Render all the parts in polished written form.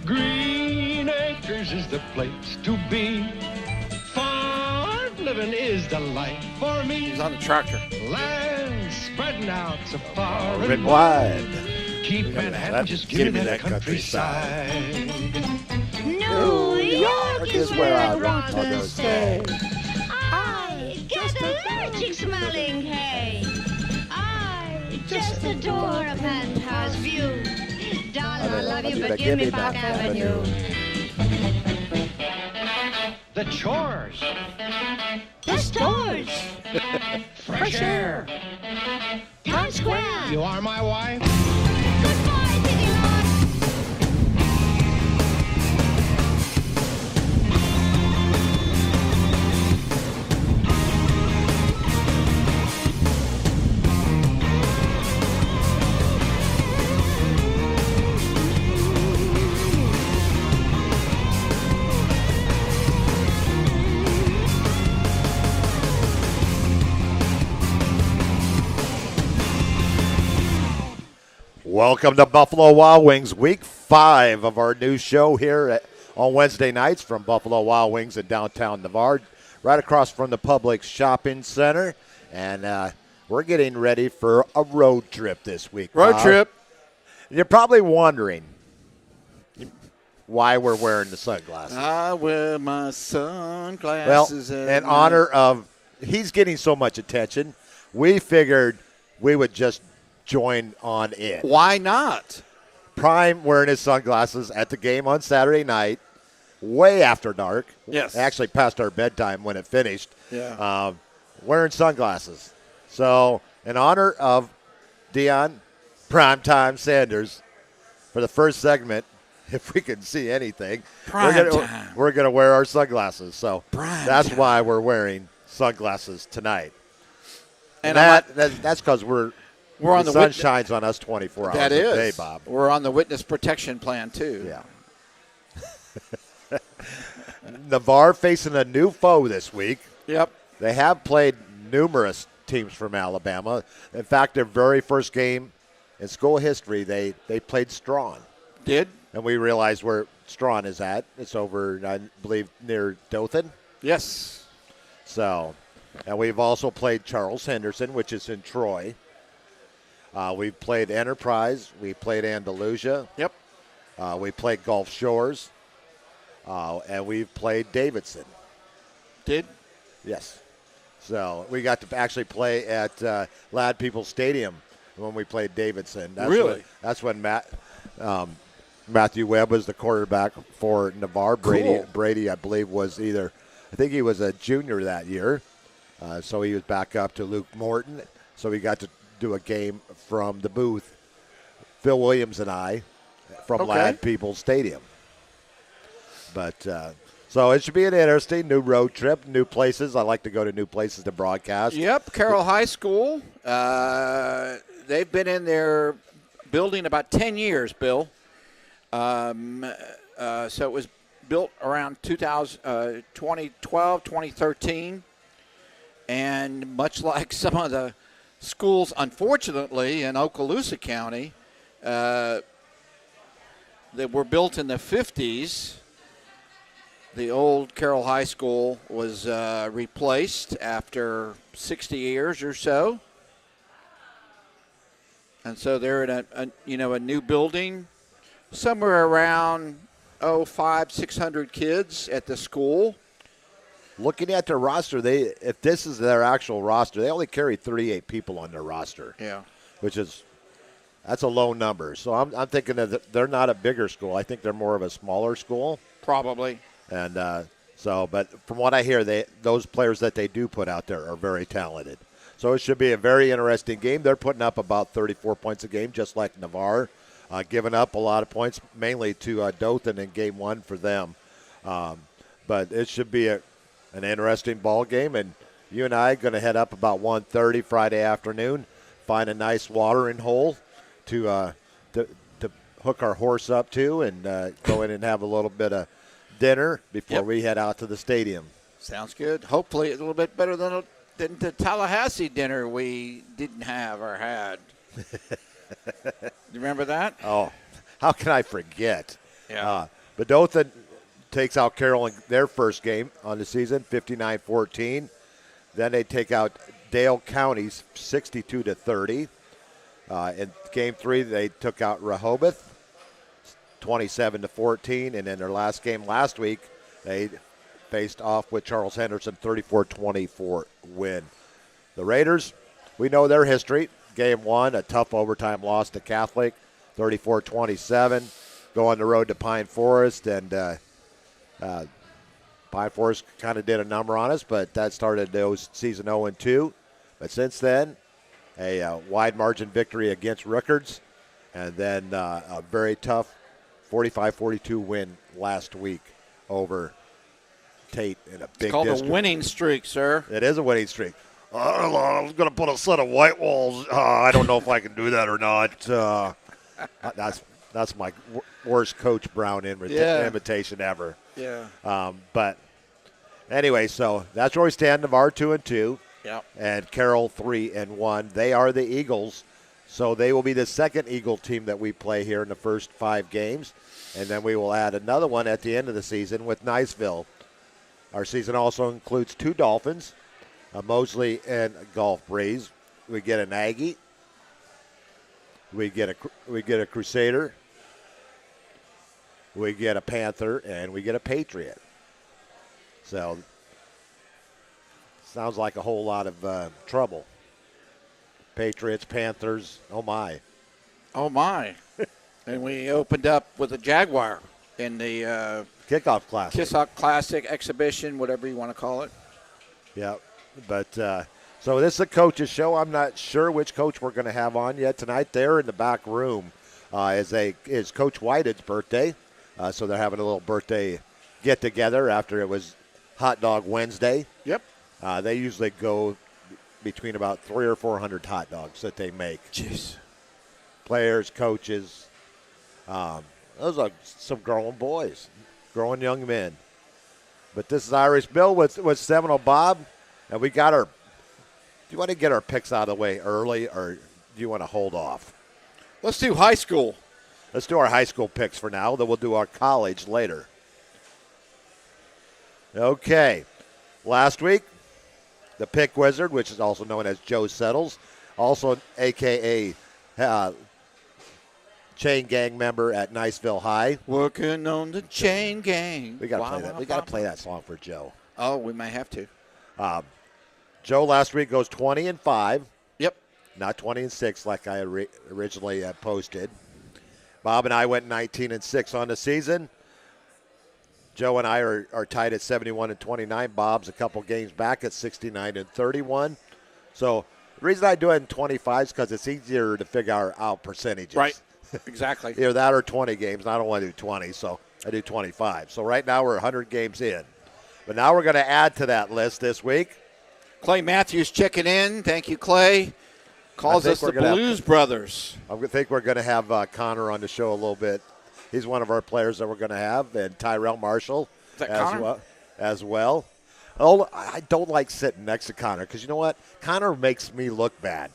Green Acres is the place to be. Farm living is the life for me. He's on the tractor. Land spreading out so far and wide. Keep Manhattan, just give me that countryside. New York is where I'd rather stay. I get allergic smelling hay. I just adore a penthouse view. Darling, I love you, but give me Park Avenue. The chores, The stores, fresh air. Times Square. You are my wife. Goodbye, City Lot. Welcome to Buffalo Wild Wings, week 5 of our new show here on Wednesday nights from Buffalo Wild Wings in downtown Navarre, right across from the Publix Shopping Center. And we're getting ready for a road trip this week. Road Bob. trip. You're probably wondering why we're wearing the sunglasses. I wear my sunglasses. Well, in honor of he's getting so much attention, we figured we would just join on it. Why not? Prime wearing his sunglasses at the game on Saturday night, way after dark. Yes. Actually past our bedtime when it finished. Yeah. Wearing sunglasses. So, in honor of Deion Primetime Sanders, for the first segment, if we can see anything, we're gonna wear our sunglasses. So that's why we're wearing sunglasses tonight. And that's because we're on the sun shines on us 24 hours a day, Bob. We're on the witness protection plan, too. Yeah. Navarre facing a new foe this week. Yep. They have played numerous teams from Alabama. In fact, their very first game in school history, they played Strawn. Did? And we realized where Strawn is at. It's over, I believe, near Dothan. Yes. So, and we've also played Charles Henderson, which is in Troy. We've played Enterprise. We played Andalusia. Yep. We played Gulf Shores. And we've played Davidson. Did? Yes. So we got to actually play at Lad People Stadium when we played Davidson. Really? That's when Matthew Webb was the quarterback for Navarre. Cool. Brady, I believe, I think he was a junior that year. So he was back up to Luke Morton. So we got to do a game from the booth, Phil Williams and I, from Lad People Stadium. But so it should be an interesting new road trip, new places. I like to go to new places to broadcast. Yep, Carroll High School. They've been in their building about 10 years, Bill. So it was built around 2012, 2013. And much like some of the schools, unfortunately, in Okaloosa County, that were built in the 50s, the old Carroll High School was replaced after 60 years or so. And so they're in a new building, somewhere around 600 kids at the school. Looking at their roster, if this is their actual roster, they only carry 38 people on their roster. Yeah, that's a low number. So I'm thinking that they're not a bigger school. I think they're more of a smaller school. Probably. And but from what I hear, those players that they do put out there are very talented. So it should be a very interesting game. They're putting up about 34 points a game, just like Navarre, giving up a lot of points, mainly to Dothan in game 1 for them. But it should be an interesting ball game, and you and I are going to head up about 1:30 Friday afternoon, find a nice watering hole to hook our horse up to, and go in and have a little bit of dinner before Yep. we head out to the stadium. Sounds good. Hopefully a little bit better than the Tallahassee dinner we didn't have or had. You remember that? Oh, how can I forget? Yeah. But Dothan takes out Carroll in their first game on the season, 59-14. Then they take out Dale County's 62-30. In game 3, they took out Rehoboth, 27-14. And in their last game last week, they faced off with Charles Henderson, 34-24 win. The Raiders, we know their history. Game 1, a tough overtime loss to Catholic, 34-27. Go on the road to Pine Forest, and Pine Forest kind of did a number on us, but that started those season 0-2. But since then, a wide margin victory against Rickards, and then a very tough 45-42 win last week over Tate in a big Called district. a winning streak, sir. It is a winning streak. I was going to put a set of white walls. I don't know if I can do that or not. That's my worst Coach Brown imitation ever. Yeah. But anyway, so that's where we stand. Navarre 2-2, Yeah. and Carroll 3-1. They are the Eagles, so they will be the second Eagle team that we play here in the first 5 games, and then we will add another one at the end of the season with Niceville. Our season also includes 2 Dolphins, a Mosley and a Gulf Breeze. We get an Aggie. We get a Crusader. We get a Panther, and we get a Patriot. So, sounds like a whole lot of trouble. Patriots, Panthers, oh my. Oh, my. And we opened up with a Jaguar in the Kickoff Classic. Kissock Classic exhibition, whatever you want to call it. Yeah, but so this is a coach's show. I'm not sure which coach we're going to have on yet tonight. They're in the back room is Coach Whitehead's birthday. So they're having a little birthday get-together after it was Hot Dog Wednesday. Yep. They usually go between about 300 or 400 hot dogs that they make. Jeez. Players, coaches. Those are some growing boys, growing young men. But this is Irish Bill with Seminole Bob, and we got our – do you want to get our picks out of the way early, or do you want to hold off? Let's do high school. Let's do our high school picks for now, then we'll do our college later. Okay. Last week, the Pick Wizard, which is also known as Joe Settles, also a.k.a. chain gang member at Niceville High. Working on the chain gang. We got to play that. We got to play that song for Joe. Oh, we may have to. Joe last week goes 20-5. Yep. Not 20-6 like I originally posted. Bob and I went 19-6 on the season. Joe and I are tied at 71-29. Bob's a couple games back at 69-31. So the reason I do it in 25 is because it's easier to figure out percentages. Right. Exactly. Either that or 20 games, and I don't want to do 20, so I do 25. So right now we're 100 games in. But now we're going to add to that list this week. Clay Matthews checking in. Thank you, Clay. Calls us the Blues Brothers. I think we're going to have Connor on the show a little bit. He's one of our players that we're going to have, and Tyrell Marshall as well. Oh, I don't like sitting next to Connor because you know what? Connor makes me look bad.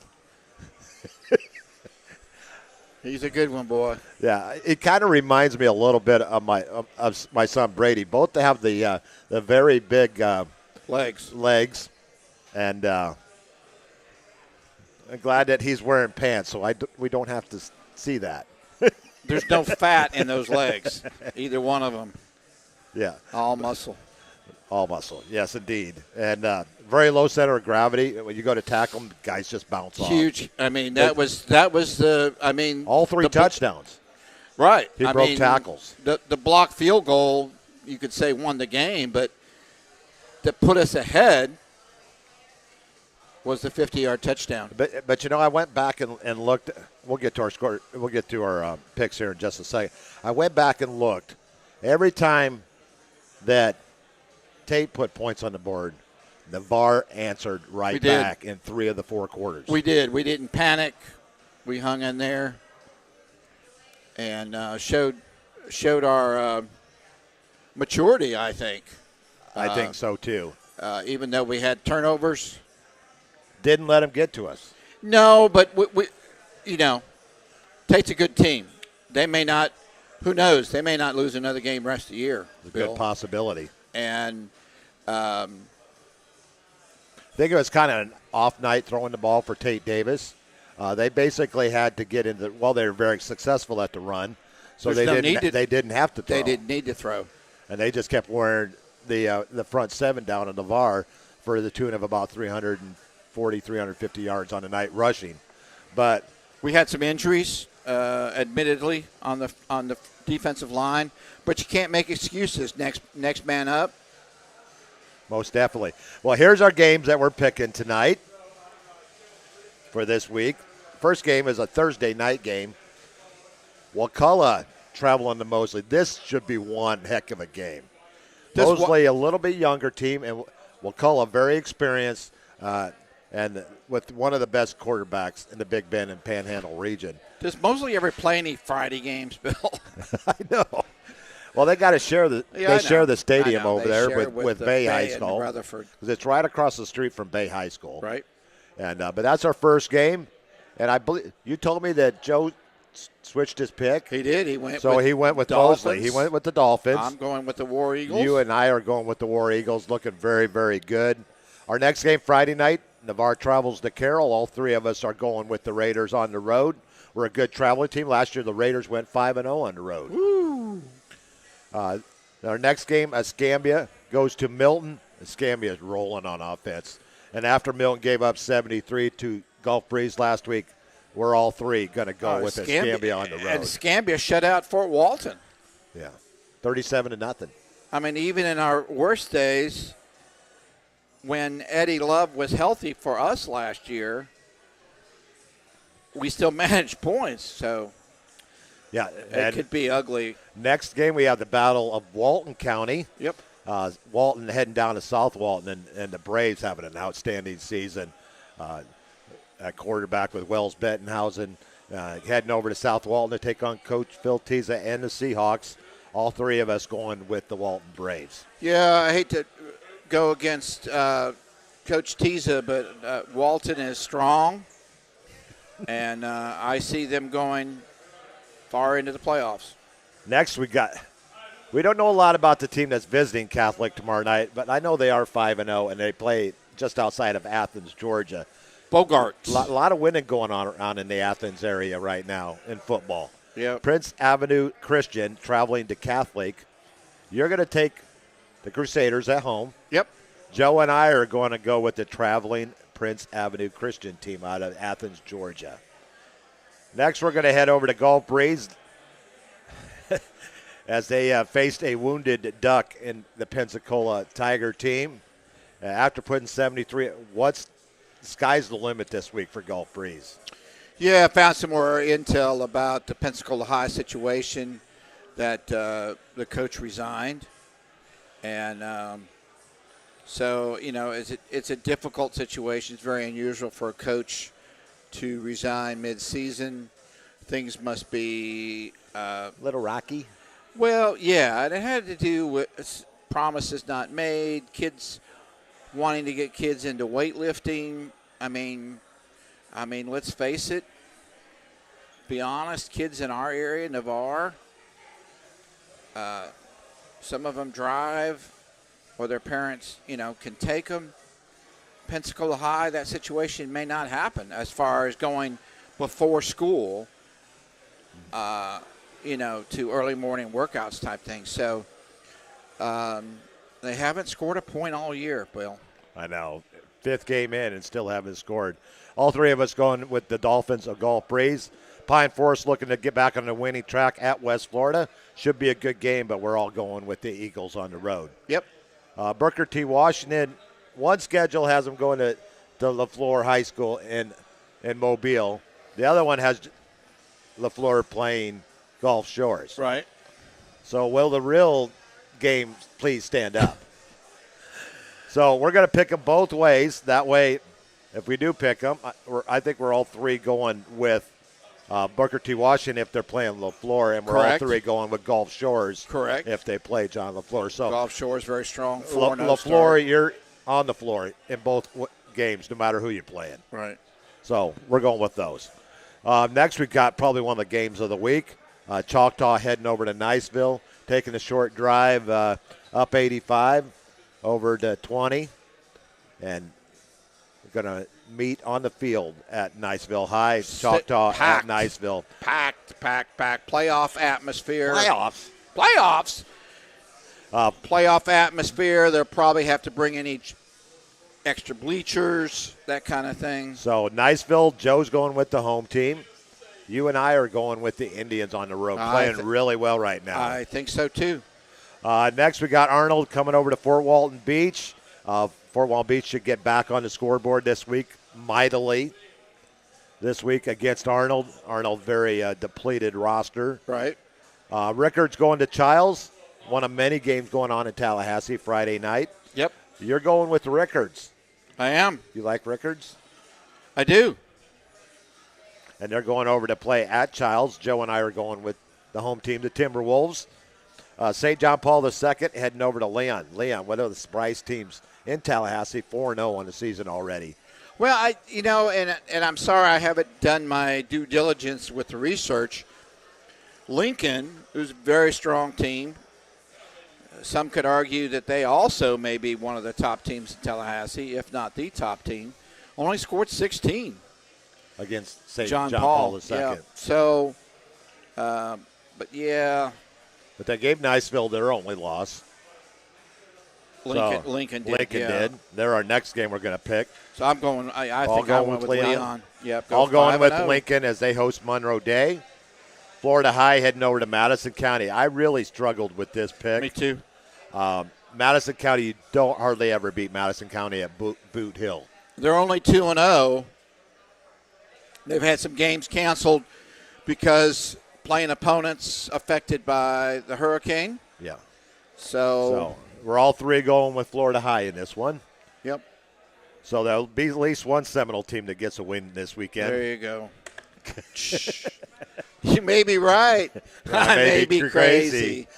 He's a good one, boy. Yeah, it kind of reminds me a little bit of my son Brady. Both have the very big legs, and I'm glad that he's wearing pants, so we don't have to see that. There's no fat in those legs, either one of them. Yeah, all muscle. All muscle, yes, indeed, and very low center of gravity. When you go to tackle them, guys just bounce off. Huge. I mean, that was the. I mean, all 3 touchdowns. Right. He broke tackles. The blocked field goal, you could say, won the game, but that put us ahead was the 50-yard touchdown. But you know, I went back and looked. We'll get to our score. We'll get to our picks here in just a second. I went back and looked. Every time that Tate put points on the board, Navarre answered right back in 3 of the 4 quarters. We did. We didn't panic. We hung in there and showed our maturity, I think. I think so, too. Even though we had turnovers. Didn't let them get to us. No, but we Tate's a good team. They may not, who knows, they may not lose another game rest of the year. It's a Bill. good possibility. And I think it was kind of an off night throwing the ball for Tate Davis. They basically had to get into, they were very successful at the run, so they didn't have to throw. They didn't need to throw. And they just kept wearing the front seven down in Navarre for the tune of about 340, 350 yards on the night rushing. But we had some injuries, admittedly, on the defensive line, but you can't make excuses. Next man up. Most definitely. Well, here's our games that we're picking tonight for this week. First game is a Thursday night game. Wakulla traveling to Mosley. This should be one heck of a game. Mosley, a little bit younger team, and Wakulla very experienced, and with one of the best quarterbacks in the Big Bend and Panhandle region. Does Mosley ever play any Friday games, Bill? I know. Well, they got to share the stadium over there with Bay High School. Because it's right across the street from Bay High School. Right. And but that's our first game. And I believe you told me that Joe switched his pick. He did. He went with Mosley. He went with the Dolphins. I'm going with the War Eagles. You and I are going with the War Eagles, looking very, very good. Our next game Friday night, Navarre travels to Carroll. All three of us are going with the Raiders on the road. We're a good traveling team. Last year the Raiders went 5-0 on the road. Woo. Our next game, Escambia goes to Milton. Escambia is rolling on offense. And after Milton gave up 73 to Gulf Breeze last week, we're all three going to go with Escambia on the road. And Escambia shut out Fort Walton. Yeah, 37-0. I mean, even in our worst days, when Eddie Love was healthy for us last year, we still managed points. So yeah, it could be ugly. Next game, we have the Battle of Walton County. Yep. Walton heading down to South Walton, and the Braves having an outstanding season. At quarterback with Wells Bettenhausen, heading over to South Walton to take on Coach Phil Tiza and the Seahawks. All three of us going with the Walton Braves. Yeah, I hate to go against Coach Tiza, but Walton is strong, and I see them going far into the playoffs. Next, we don't know a lot about the team that's visiting Catholic tomorrow night, but I know they are 5-0, and they play just outside of Athens, Georgia. Bogarts. A lot of winning going on in the Athens area right now in football. Yeah. Prince Avenue Christian traveling to Catholic. You're going to take the Crusaders at home. Yep. Joe and I are going to go with the traveling Prince Avenue Christian team out of Athens, Georgia. Next, we're going to head over to Gulf Breeze as they faced a wounded duck in the Pensacola Tiger team. After putting 73, sky's the limit this week for Gulf Breeze. Yeah, I found some more intel about the Pensacola High situation that the coach resigned. And so, it's a difficult situation. It's very unusual for a coach to resign mid-season. Things must be a little rocky. Well, yeah, and it had to do with promises not made, kids wanting to get kids into weightlifting. I mean, let's face it. Be honest, kids in our area, Navarre, some of them drive, or their parents, can take them. Pensacola High, that situation may not happen as far as going before school, to early morning workouts type thing. So they haven't scored a point all year, Bill. I know. Fifth game in and still haven't scored. All three of us going with the Dolphins of Gulf Breeze. Pine Forest looking to get back on the winning track at West Florida. Should be a good game, but we're all going with the Eagles on the road. Yep. Booker T. Washington, one schedule has them going to LaFleur High School in Mobile. The other one has LaFleur playing Gulf Shores. Right. So will the real game please stand up? So we're going to pick them both ways. That way, if we do pick them, I think we're all three going with Booker T. Washington if they're playing LaFleur, and we're Correct. all three going with Gulf Shores. Correct. If they play John LaFleur. So Gulf Shore is very strong. LaFleur, you're on the floor in both games, no matter who you're playing. Right. So we're going with those. Next, we've got probably one of the games of the week. Choctaw heading over to Niceville, taking a short drive up 85 over to 20, and we're going to meet on the field at Niceville High. Choctaw at Niceville. Packed. Playoff atmosphere. Playoffs. Playoff atmosphere. They'll probably have to bring in each extra bleachers, that kind of thing. So Niceville, Joe's going with the home team. You and I are going with the Indians on the road, playing really well right now. I think so, too. Next, we got Arnold coming over to Fort Walton Beach. Fort Walton Beach should get back on the scoreboard this week, mightily. This week against Arnold. Arnold, very depleted roster. Right. Rickards going to Childs. One of many games going on in Tallahassee Friday night. Yep. You're going with Rickards. I am. You like Rickards? I do. And they're going over to play at Childs. Joe and I are going with the home team, the Timberwolves. St. John Paul II heading over to Leon. Leon, one of the Bryce teams in Tallahassee, 4-0 on the season already. Well, and I'm sorry I haven't done my due diligence with the research. Lincoln, who's a very strong team, some could argue that they also may be one of the top teams in Tallahassee, if not the top team, only scored 16 against St. John Paul II. Yeah. So, but yeah. But they gave Niceville their only loss. Lincoln did. They're our next game we're going to pick. So I'm going. I think I went with Leon. Yep. All going with 5-0. Lincoln as they host Monroe Day. Florida High heading over to Madison County. I really struggled with this pick. Me too. Madison County, you don't hardly ever beat Madison County at Boot Hill. They're only 2-0. They've had some games canceled because playing opponents affected by the hurricane. Yeah. So we're all three going with Florida High in this one. Yep. So there'll be at least one Seminole team that gets a win this weekend. There you go. You may be right. I may be crazy.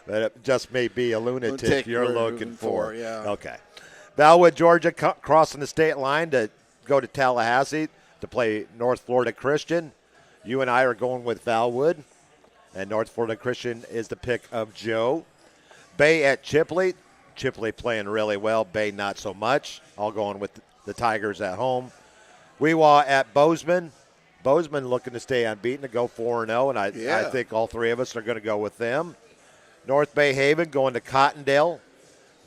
But it just may be a lunatic you're looking for. Yeah. Okay. Valwood, Georgia, crossing the state line to go to Tallahassee to play North Florida Christian. You and I are going with Valwood, and North Florida Christian is the pick of Joe. Bay at Chipley. Chipley playing really well. Bay not so much. All going with the Tigers at home. Weewa at Bozeman. Bozeman looking to stay unbeaten, to go 4-0, and I think all three of us are going to go with them. North Bay Haven going to Cottondale.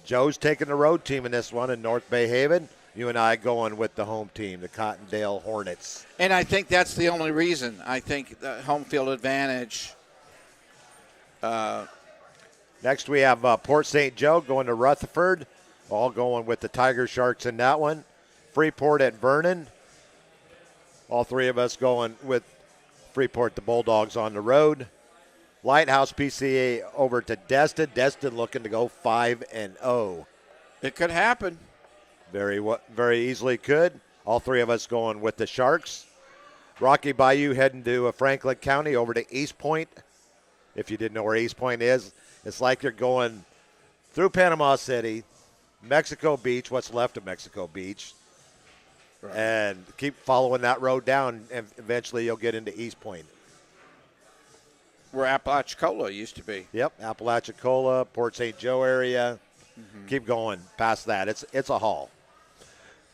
Joe's taking the road team in this one in North Bay Haven. You and I going with the home team, the Cottondale Hornets. And I think that's the only reason. I think the home field advantage. Next we have Port St. Joe going to Rutherford. All going with the Tiger Sharks in that one. Freeport at Vernon. All three of us going with Freeport, the Bulldogs on the road. Lighthouse PCA over to Destin. Destin looking to go 5-0. It could happen. Very easily could. All three of us going with the Sharks. Rocky Bayou heading to Franklin County over to East Point. If you didn't know where East Point is, it's like you're going through Panama City, Mexico Beach, what's left of Mexico Beach, right, and keep following that road down, and eventually you'll get into East Point. Where Apalachicola used to be. Yep, Apalachicola, Port St. Joe area. Mm-hmm. Keep going past that. It's a haul.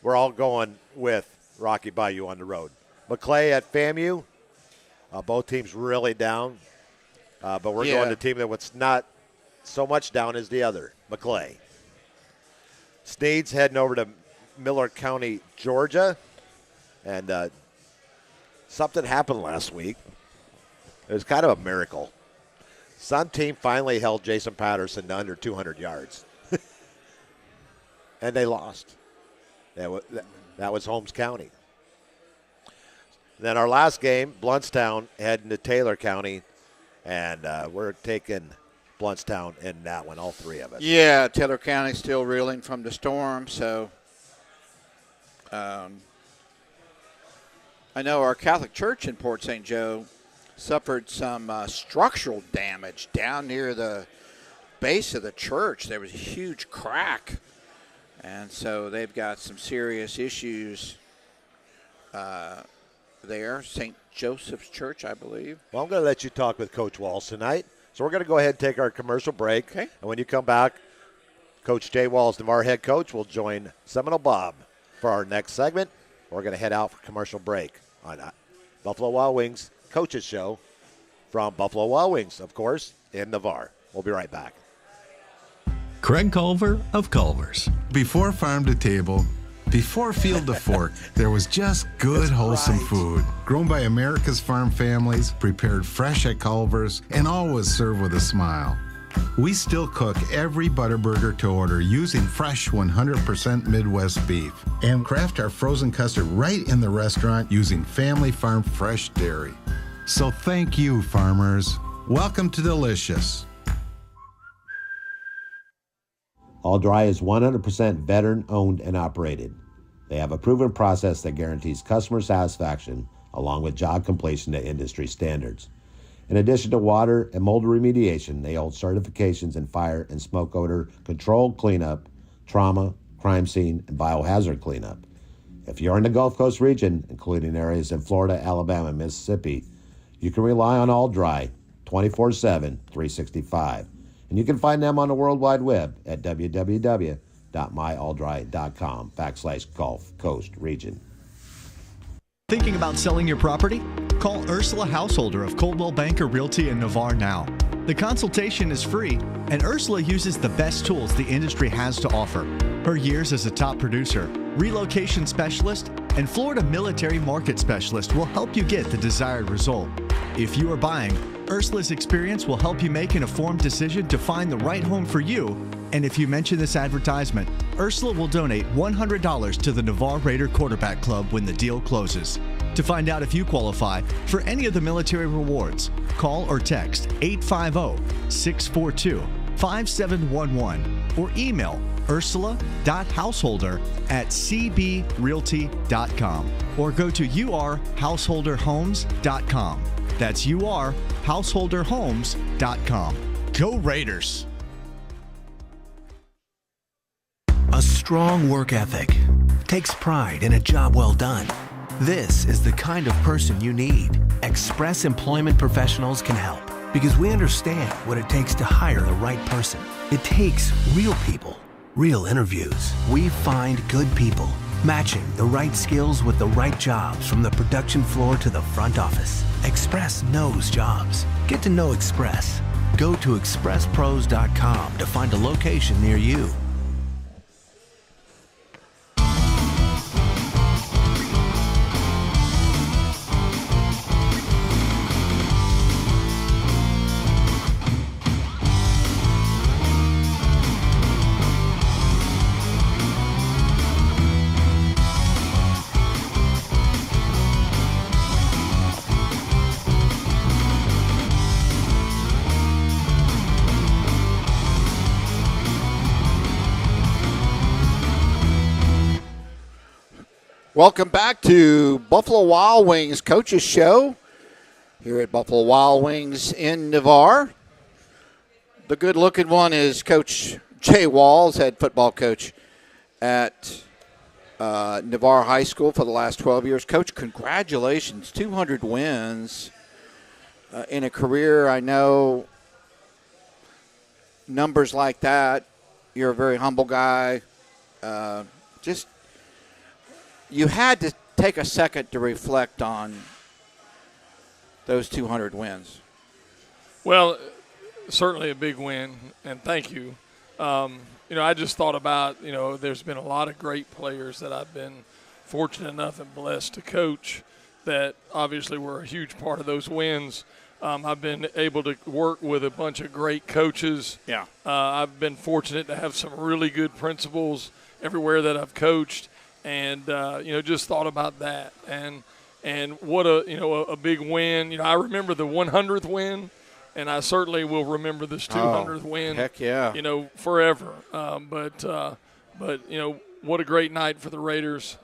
We're all going with Rocky Bayou on the road. McClay at FAMU. Both teams really down. But we're going to the team that was not so much down as the other, McClay. Sneed's heading over to Miller County, Georgia. And something happened last week. It was kind of a miracle. Some team finally held Jason Patterson to under 200 yards. And they lost. That was Holmes County. Then our last game, Bluntstown heading to Taylor County. And we're taking Bluntstown in that one, all three of us. Yeah, Taylor County's still reeling from the storm, so I know our Catholic Church in Port St. Joe suffered some structural damage down near the base of the church. There was a huge crack, and so they've got some serious issues there. St. Joseph's Church, I believe. Well, I'm going to let you talk with Coach Walls tonight. So we're going to go ahead and take our commercial break. Okay. And when you come back, Coach Jay Walls, Navarre head coach, will join Seminole Bob for our next segment. We're going to head out for commercial break on Buffalo Wild Wings Coaches Show from Buffalo Wild Wings, of course, in Navarre. We'll be right back. Craig Culver of Culver's. Before farm to table, before field to fork, there was just good, wholesome food. Grown by America's farm families, prepared fresh at Culver's, and always served with a smile. We still cook every Butterburger to order using fresh 100% Midwest beef and craft our frozen custard right in the restaurant using family farm fresh dairy. So thank you, farmers. Welcome to Delicious. All Dry is 100% veteran-owned and operated. They have a proven process that guarantees customer satisfaction along with job completion to industry standards. In addition to water and mold remediation, they hold certifications in fire and smoke odor control cleanup, trauma, crime scene, and biohazard cleanup. If you're in the Gulf Coast region, including areas in Florida, Alabama, and Mississippi, you can rely on All Dry 24/7, 365. And you can find them on the World Wide Web at www.myalldry.com/Gulf Coast region. Thinking about selling your property? Call Ursula Householder of Coldwell Banker Realty in Navarre now. The consultation is free, and Ursula uses the best tools the industry has to offer. Her years as a top producer, relocation specialist, and Florida military market specialist will help you get the desired result. If you are buying, Ursula's experience will help you make an informed decision to find the right home for you. And if you mention this advertisement, Ursula will donate $100 to the Navarre Raider Quarterback Club when the deal closes. To find out if you qualify for any of the military rewards, call or text 850-642-5711 or email ursula.householder@cbrealty.com or go to urhouseholderhomes.com. That's urhouseholderhomes.com. Go Raiders! A strong work ethic takes pride in a job well done. This is the kind of person you need. Express Employment Professionals can help because we understand what it takes to hire the right person. It takes real people, real interviews. We find good people, matching the right skills with the right jobs from the production floor to the front office. Express knows jobs. Get to know Express. Go to expresspros.com to find a location near you. Welcome back to Buffalo Wild Wings Coaches Show here at Buffalo Wild Wings in Navarre. The good-looking one is Coach Jay Walls, head football coach at Navarre High School for the last 12 years. Coach, congratulations, 200 wins in a career. I know numbers like that. You're a very humble guy. You had to take a second to reflect on those 200 wins. Well, certainly a big win, and thank you. I just thought about, there's been a lot of great players that I've been fortunate enough and blessed to coach that obviously were a huge part of those wins. I've been able to work with a bunch of great coaches. Yeah. I've been fortunate to have some really good principals everywhere that I've coached. And, just thought about that. And what a big win. I remember the 100th win, and I certainly will remember this 200th win. Heck yeah. Forever. But what a great night for the Raiders.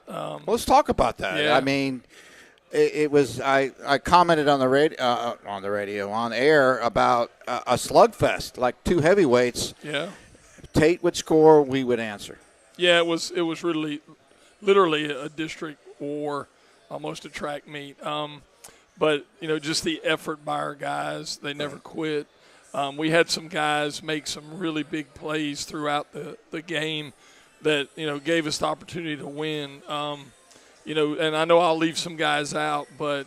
Let's talk about that. Yeah. I mean, it was. I commented on the radio on air about a slugfest, like two heavyweights. Yeah. Tate would score, we would answer. Yeah, it was really, literally a district war, almost a track meet. But just the effort by our guys, they never quit. We had some guys make some really big plays throughout the game that gave us the opportunity to win. And I know I'll leave some guys out, but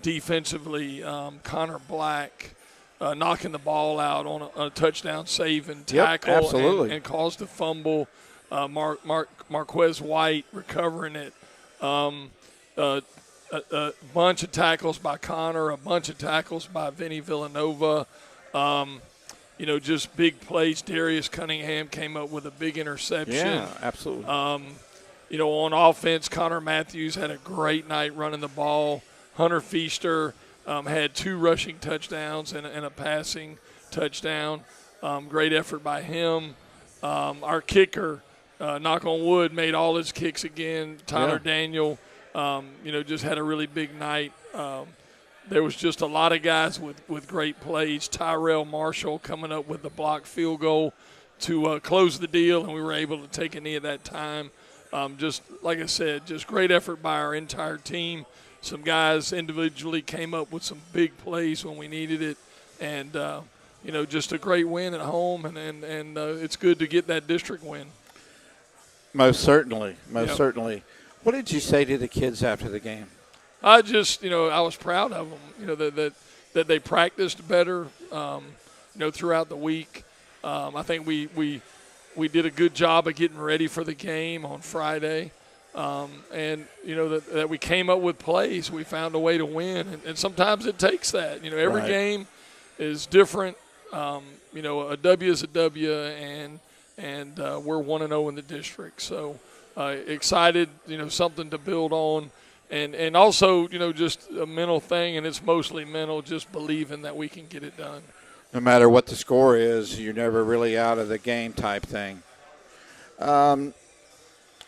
defensively, Connor Black knocking the ball out on a touchdown save and tackle, absolutely, and caused a fumble. Marquez White recovering it. A bunch of tackles by Connor, a bunch of tackles by Vinny Villanova. Just big plays. Darius Cunningham came up with a big interception. Yeah, absolutely. On offense, Connor Matthews had a great night running the ball. Hunter Feaster had 2 rushing touchdowns and a passing touchdown. Great effort by him. Our kicker, knock on wood, made all his kicks again. Tyler Daniel, just had a really big night. There was just a lot of guys with great plays. Tyrell Marshall coming up with the blocked field goal to close the deal, and we were able to take a knee at that time. Just like I said, just great effort by our entire team. Some guys individually came up with some big plays when we needed it, and just a great win at home, and it's good to get that district win. Most certainly. What did you say to the kids after the game? I just, I was proud of them. That they practiced better, throughout the week. I think we did a good job of getting ready for the game on Friday. And that we came up with plays. We found a way to win, and sometimes it takes that. Every game is different. A W is a W, and we're 1-0 in the district. So excited, something to build on, and also just a mental thing, and it's mostly mental, just believing that we can get it done. No matter what the score is, you're never really out of the game type thing. I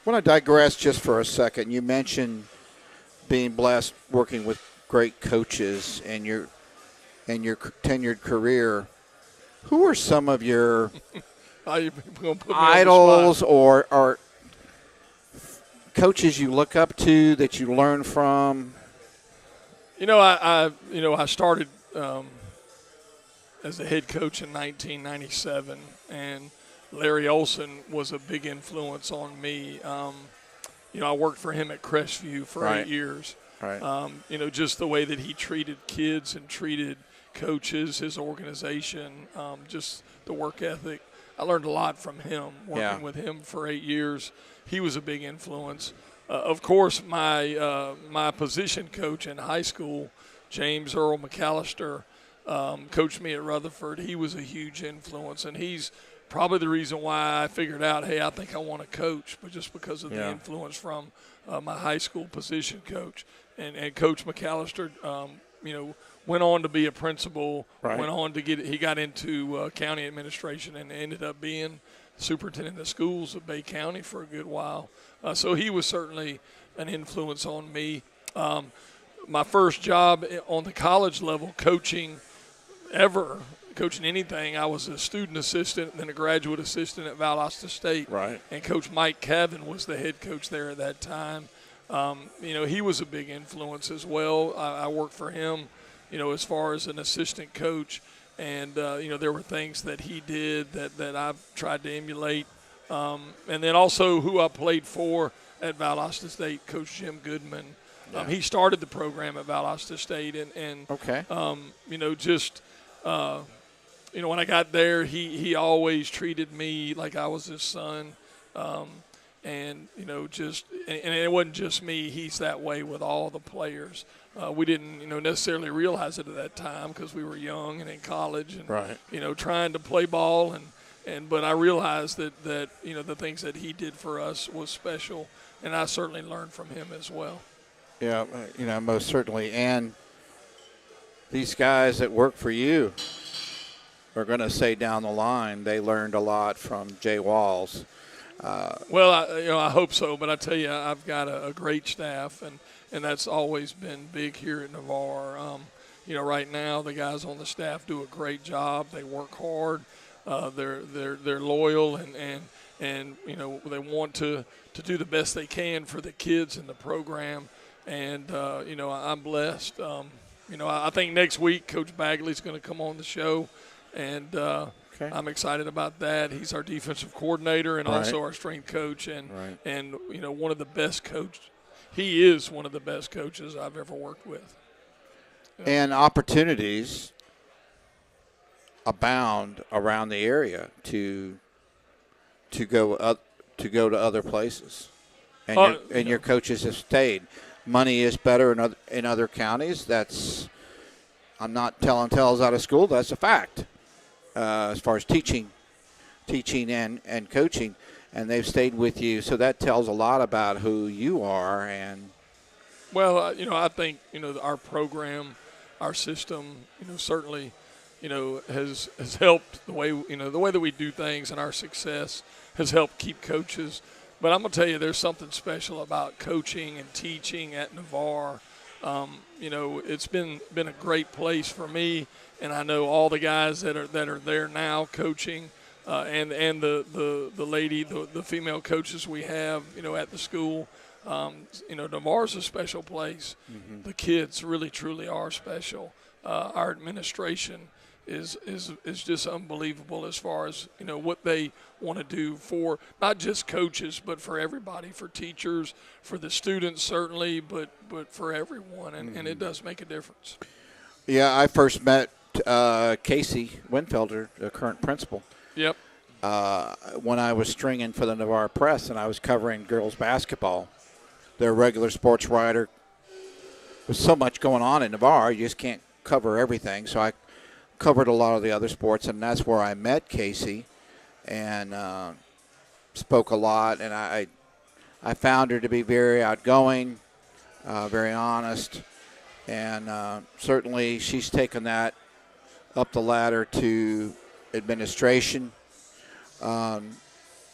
want to digress just for a second. You mentioned being blessed working with great coaches in your tenured career. Who are some of your idols or coaches you look up to that you learn from? I started as a head coach in 1997, and Larry Olson was a big influence on me. I worked for him at Crestview for 8 years. Right. Just the way that he treated kids and treated coaches, his organization, just the work ethic. I learned a lot from him, working with him for 8 years. He was a big influence. Of course, my position coach in high school, James Earl McAllister, coached me at Rutherford. He was a huge influence, and he's probably the reason why I figured out, hey, I think I want to coach, but just because of the influence from my high school position coach. And Coach McAllister, went on to be a principal, went on to he got into county administration and ended up being superintendent of schools of Bay County for a good while. So he was certainly an influence on me. My first job on the college level coaching anything, I was a student assistant and then a graduate assistant at Valdosta State. Right. And Coach Mike Cavan was the head coach there at that time. He was a big influence as well. I worked for him, as far as an assistant coach. And, there were things that he did that I've tried to emulate. And then also who I played for at Valdosta State, Coach Jim Goodman. Yeah. He started the program at Valdosta State. And when I got there, he always treated me like I was his son. And it wasn't just me. He's that way with all the players. We didn't, necessarily realize it at that time because we were young and in college and, trying to play ball. But I realized that the things that he did for us was special, and I certainly learned from him as well. Yeah, most certainly. And these guys that work for you are going to say down the line they learned a lot from Jay Walls. Well, I hope so. But I tell you, I've got a great staff, and that's always been big here at Navarre. Right now the guys on the staff do a great job. They work hard. They're loyal and they want to do the best they can for the kids in the program. And I'm blessed. I think next week Coach Bagley's going to come on the show, and I'm excited about that. He's our defensive coordinator and also our strength coach, and one of the best coaches. He is one of the best coaches I've ever worked with. And opportunities abound around the area to go to other places, and your coaches have stayed. Money is better in other counties. I'm not telling tales out of school. That's a fact. As far as teaching and coaching, and they've stayed with you, so that tells a lot about who you are. And I think our program, our system, certainly, has helped the way that we do things, and our success has helped keep coaches. But I'm going to tell you, there's something special about coaching and teaching at Navarre. It's been a great place for me, and I know all the guys that are there now coaching, and the female coaches we have, at the school. Navarre's a special place. Mm-hmm. The kids really truly are special. Our administration is just unbelievable as far as what they want to do for not just coaches but for everybody, for teachers, for the students certainly, but for everyone, and it does make a difference. Yeah, I first met Casey Winfelder, the current principal. Yep. When I was stringing for the Navarre Press and I was covering girls basketball, their regular sports writer. There's so much going on in Navarre, you just can't cover everything. So I covered a lot of the other sports, and that's where I met Casey and spoke a lot. And I found her to be very outgoing, very honest, and certainly she's taken that up the ladder to administration. A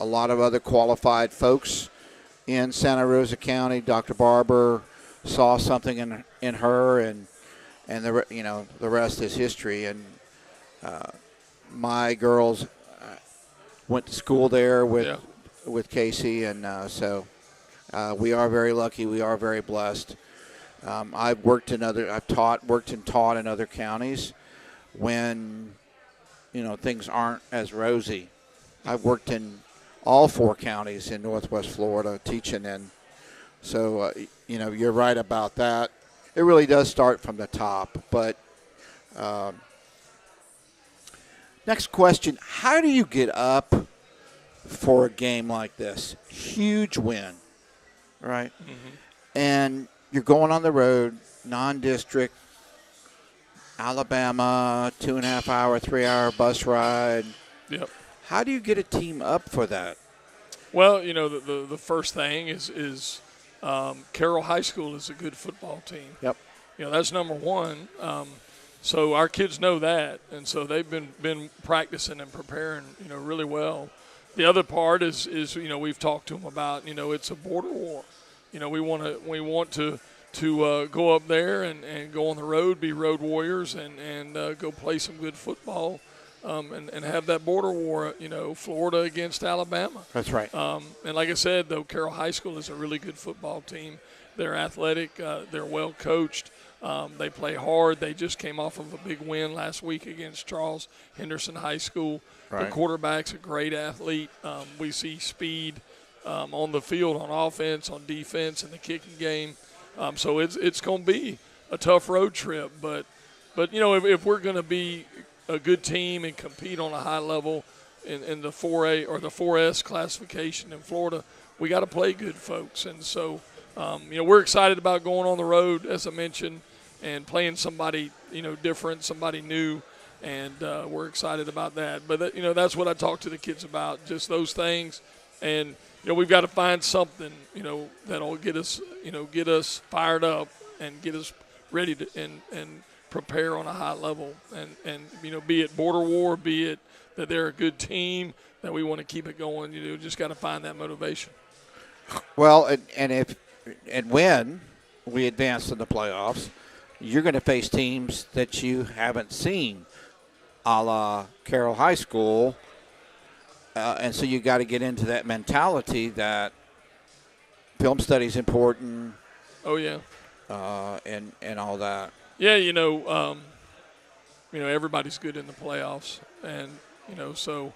lot of other qualified folks in Santa Rosa County. Dr. Barber saw something in her, and the rest is history. And my girls went to school there with Casey, and so we are very lucky. We are very blessed. I've worked and taught in other counties when things aren't as rosy. I've worked in all 4 counties in Northwest Florida teaching, and so you're right about that. It really does start from the top. But next question: how do you get up for a game like this? Huge win, right? Mm-hmm. And you're going on the road, non-district, Alabama, 2.5 hour, 3 hour bus ride. Yep. How do you get a team up for that? Well, the first thing is Carroll High School is a good football team. Yep. That's number one. So our kids know that, and so they've been practicing and preparing, really well. The other part is we've talked to them about, it's a border war. We want to go up there and go on the road, be road warriors, and go play some good football. And have that border war, Florida against Alabama. That's right. And like I said, though, Carroll High School is a really good football team. They're athletic. They're well coached. They play hard. They just came off of a big win last week against Charles Henderson High School. Right. The quarterback's a great athlete. We see speed on the field, on offense, on defense, in the kicking game. So it's going to be a tough road trip. But if we're going to be a good team and compete on a high level in the 4A or the 4S classification in Florida, we got to play good folks. And so, we're excited about going on the road, as I mentioned, and playing somebody, different, somebody new, and we're excited about that. But, that's what I talk to the kids about, just those things. And, we've got to find something, that'll get us fired up and get us ready to and prepare on a high level, and be it border war, be it that they're a good team, that we want to keep it going. Just got to find that motivation. Well, and when we advance in the playoffs, you're going to face teams that you haven't seen, a la Carroll High School. And so you got to get into that mentality that film study is important. Oh, yeah. And all that. Yeah, everybody's good in the playoffs. And, so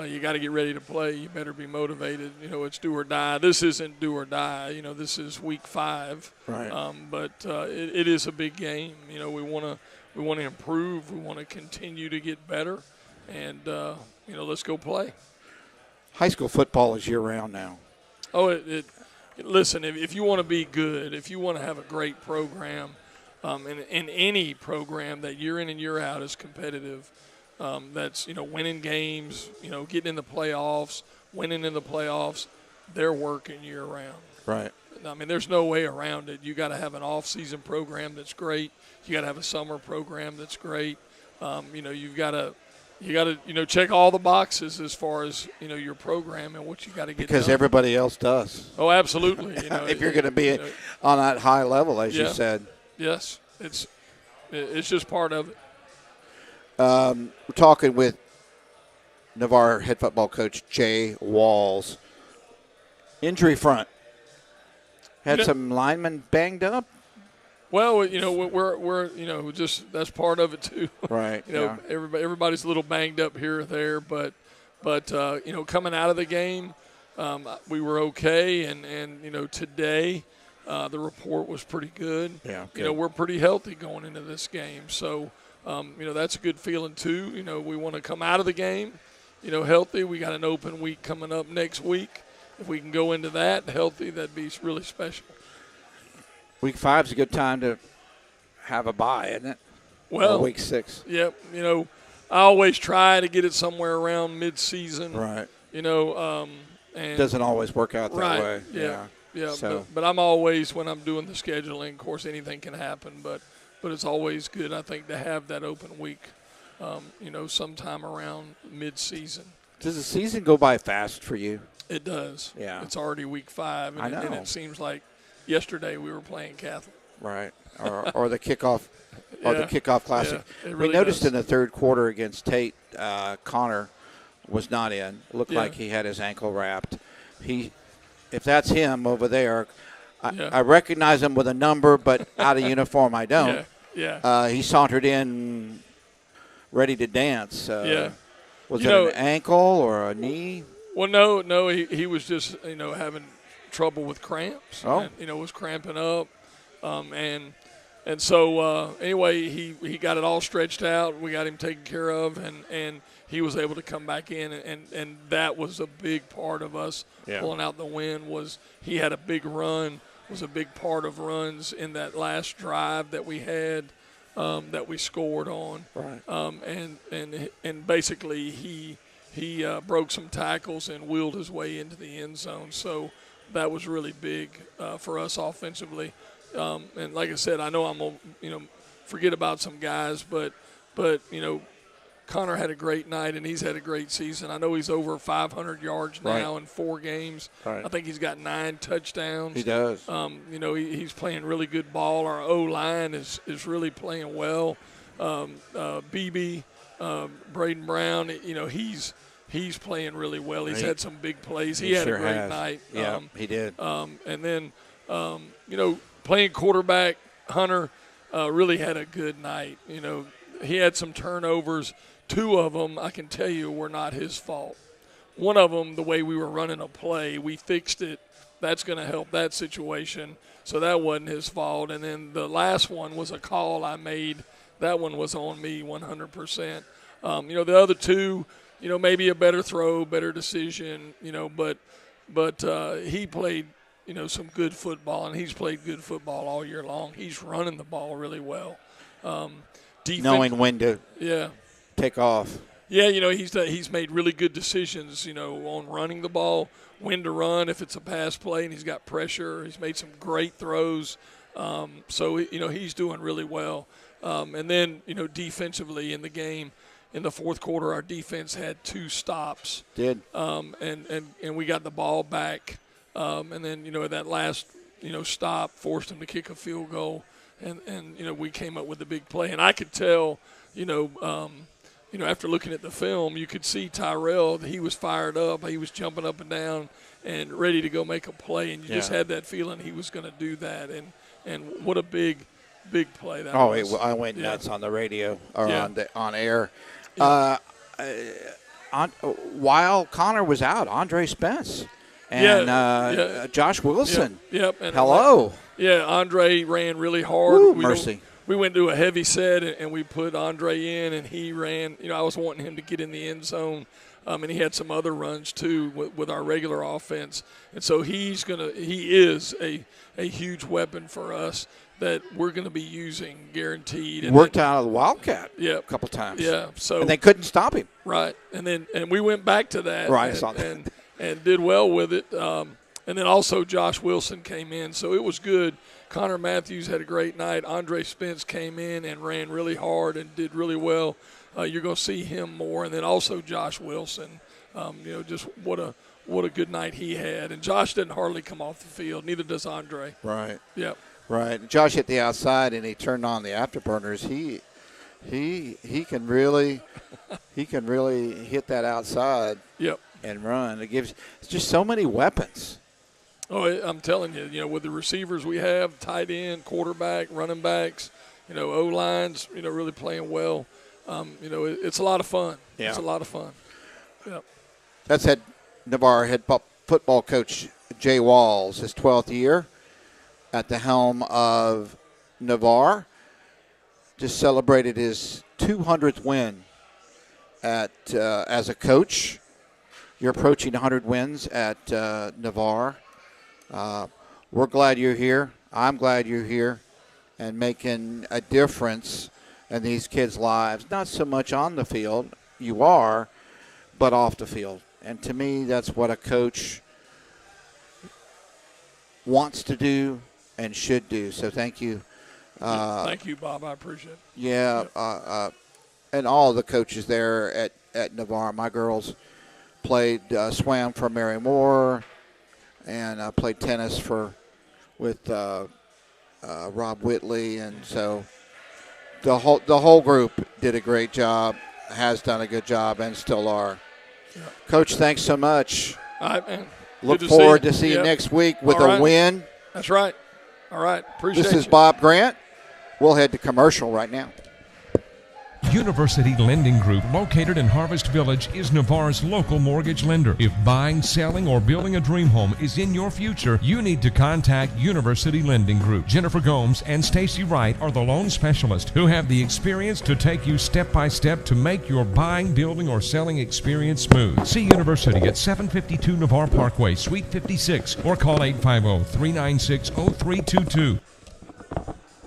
you got to get ready to play. You better be motivated. It's do or die. This isn't do or die. This is week 5. Right. But it is a big game. We want to improve. We want to continue to get better. And, let's go play. High school football is year-round now. Oh, listen, if you want to be good, if you want to have a great program, in any program that year in and year out is competitive, that's, winning games, getting in the playoffs, winning in the playoffs, they're working year-round. Right. I mean, there's no way around it. You got to have an off-season program that's great. You got to have a summer program that's great. You've got to – check all the boxes as far as, your program and what you got to get because done. Everybody else does. Oh, absolutely. If you're going to be on that high level, as you said. Yes. It's just part of it. We're talking with Navarre head football coach Jay Walls. Injury front. Had some linemen banged up. Well, we're just that's part of it too. Right. Everybody's a little banged up here or there, but coming out of the game, we were okay, and today the report was pretty good. Yeah. Good. We're pretty healthy going into this game, so that's a good feeling too. We want to come out of the game, healthy. We got an open week coming up next week. If we can go into that healthy, that'd be really special. Week 5 is a good time to have a bye, isn't it? Well, week 6. Yep. I always try to get it somewhere around mid-season. Right. And doesn't always work out that way. Yeah. Yeah. So. But I'm always, when I'm doing the scheduling, of course, anything can happen. But it's always good, I think, to have that open week. Sometime around mid-season. Does the season go by fast for you? It does. Yeah. It's already week 5, I know. And it seems like yesterday we were playing Catholic. Right. Or the kickoff or the kickoff classic. Yeah, it really we noticed does. in the third quarter against Tate, Connor was not in. Looked Yeah. like he had his ankle wrapped. If that's him over there, Yeah. I recognize him with a number, but out of uniform I don't. Yeah. He sauntered in ready to dance. Yeah. Was it an ankle or a knee? Well, no, he was just, having trouble with cramps. Oh. And, was cramping up. And so, anyway, he got it all stretched out. We got him taken care of, and he was able to come back in. And that was a big part of us pulling out the win was he had a big run, was a big part of runs in that last drive that we had that we scored on. Right. And basically he broke some tackles and wheeled his way into the end zone. So that was really big for us offensively. And like I said, I know I'm going to, forget about some guys, but Connor had a great night and he's had a great season. I know he's over 500 yards now in 4 games. Right. I think he's got 9 touchdowns. He does. He's playing really good ball. Our O-line is really playing well. BB, Braden Brown, he's playing really well. He's had some big plays. He had sure a great has. night. Yeah, he did. And then, playing quarterback, Hunter really had a good night. He had some turnovers. 2 of them, I can tell you, were not his fault. One of them, the way we were running a play, we fixed it. That's going to help that situation. So that wasn't his fault. And then the last one was a call I made. That one was on me 100%. The other 2, maybe a better throw, better decision, but he played, some good football, and he's played good football all year long. He's running the ball really well. Knowing when to take off. Yeah, he's made really good decisions, on running the ball, when to run if it's a pass play, and he's got pressure. He's made some great throws. So, he's doing really well. And then, defensively in the game, in the fourth quarter, our defense had 2 stops. Did. And we got the ball back. And then, that last stop, forced them to kick a field goal, and we came up with a big play. And I could tell, after looking at the film, you could see Tyrell, he was fired up. He was jumping up and down and ready to go make a play, and you just had that feeling he was going to do that. And what a big play that was. I went nuts on the radio or on air. Yeah. While Connor was out, Andre Spence and Josh Wilson. Yep. And hello. Andre ran really hard. Ooh, mercy. We went to a heavy set, and we put Andre in, and he ran. I was wanting him to get in the end zone, and he had some other runs too with our regular offense. And so he is a huge weapon for us that we're going to be using guaranteed. And worked out of the Wildcat a couple times. Yeah. So and they couldn't stop him. Right. And we went back to that. Right. And did well with it. And then also Josh Wilson came in, so it was good. Connor Matthews had a great night. Andre Spence came in and ran really hard and did really well. You're going to see him more. And then also Josh Wilson, just what a good night he had. And Josh didn't hardly come off the field. Neither does Andre. Right. Yep. Right. Josh hit the outside and he turned on the afterburners. He can really hit that outside. Yep. And run. It's just so many weapons. Oh, I'm telling you, with the receivers we have, tight end, quarterback, running backs, O-lines, really playing well. It's a lot of fun. Yeah. It's a lot of fun. Yep. That's Navarre head football coach Jay Walls, his 12th year at the helm of Navarre. Just celebrated his 200th win as a coach. You're approaching 100 wins at Navarre. We're glad you're here. I'm glad you're here and making a difference in these kids' lives. Not so much on the field, you are, but off the field. And to me, that's what a coach wants to do and should do. So thank you. Thank you, Bob. I appreciate it. Yeah, yep. And all the coaches there at Navarre. My girls played swam for Mary Moore and played tennis with Rob Whitley, and so the whole group did a great job, has done a good job, and still are. Yeah. Coach, thanks so much. All right, man. Look forward to see you next week with a win. That's right. All right. Appreciate it. This is Bob Grant. We'll head to commercial right now. University Lending Group, located in Harvest Village, is Navarre's local mortgage lender. If buying, selling, or building a dream home is in your future, you need to contact University Lending Group. Jennifer Gomes and Stacy Wright are the loan specialists who have the experience to take you step by step to make your buying, building, or selling experience smooth. See University at 752 Navarre Parkway, Suite 56, or call 850-396-0322.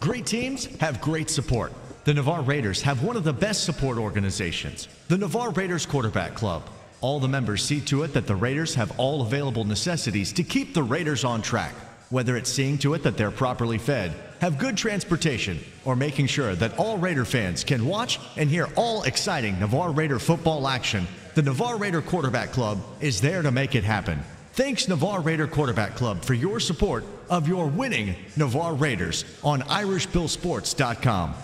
Great teams have great support. The Navarre Raiders have one of the best support organizations, the Navarre Raiders Quarterback Club. All the members see to it that the Raiders have all available necessities to keep the Raiders on track, whether it's seeing to it that they're properly fed, have good transportation, or making sure that all Raider fans can watch and hear all exciting Navarre Raider football action. The Navarre Raider Quarterback Club is there to make it happen. Thanks, Navarre Raider Quarterback Club, for your support of your winning Navarre Raiders on IrishBillSports.com.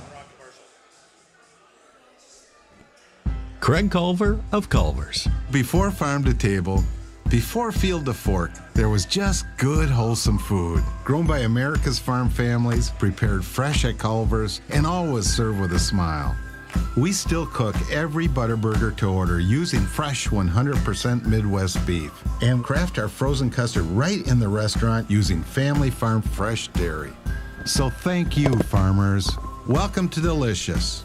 Craig Culver of Culver's. Before farm to table, before field to fork, there was just good, wholesome food. Grown by America's farm families, prepared fresh at Culver's, and always served with a smile. We still cook every Butterburger to order using fresh 100% Midwest beef and craft our frozen custard right in the restaurant using family farm fresh dairy. So thank you, farmers. Welcome to Delicious.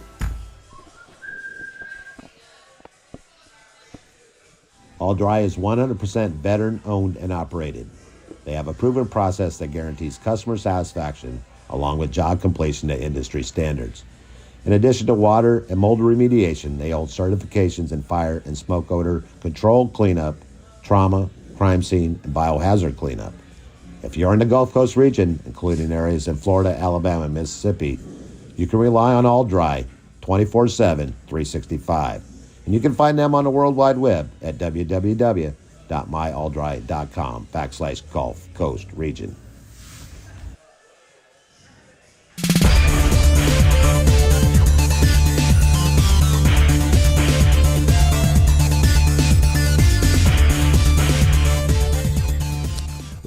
All Dry is 100% veteran-owned and operated. They have a proven process that guarantees customer satisfaction along with job completion to industry standards. In addition to water and mold remediation, they hold certifications in fire and smoke odor control cleanup, trauma, crime scene, and biohazard cleanup. If you're in the Gulf Coast region, including areas in Florida, Alabama, and Mississippi, you can rely on All Dry 24/7, 365. And you can find them on the World Wide Web at www.myalldry.com/Gulf Coast region.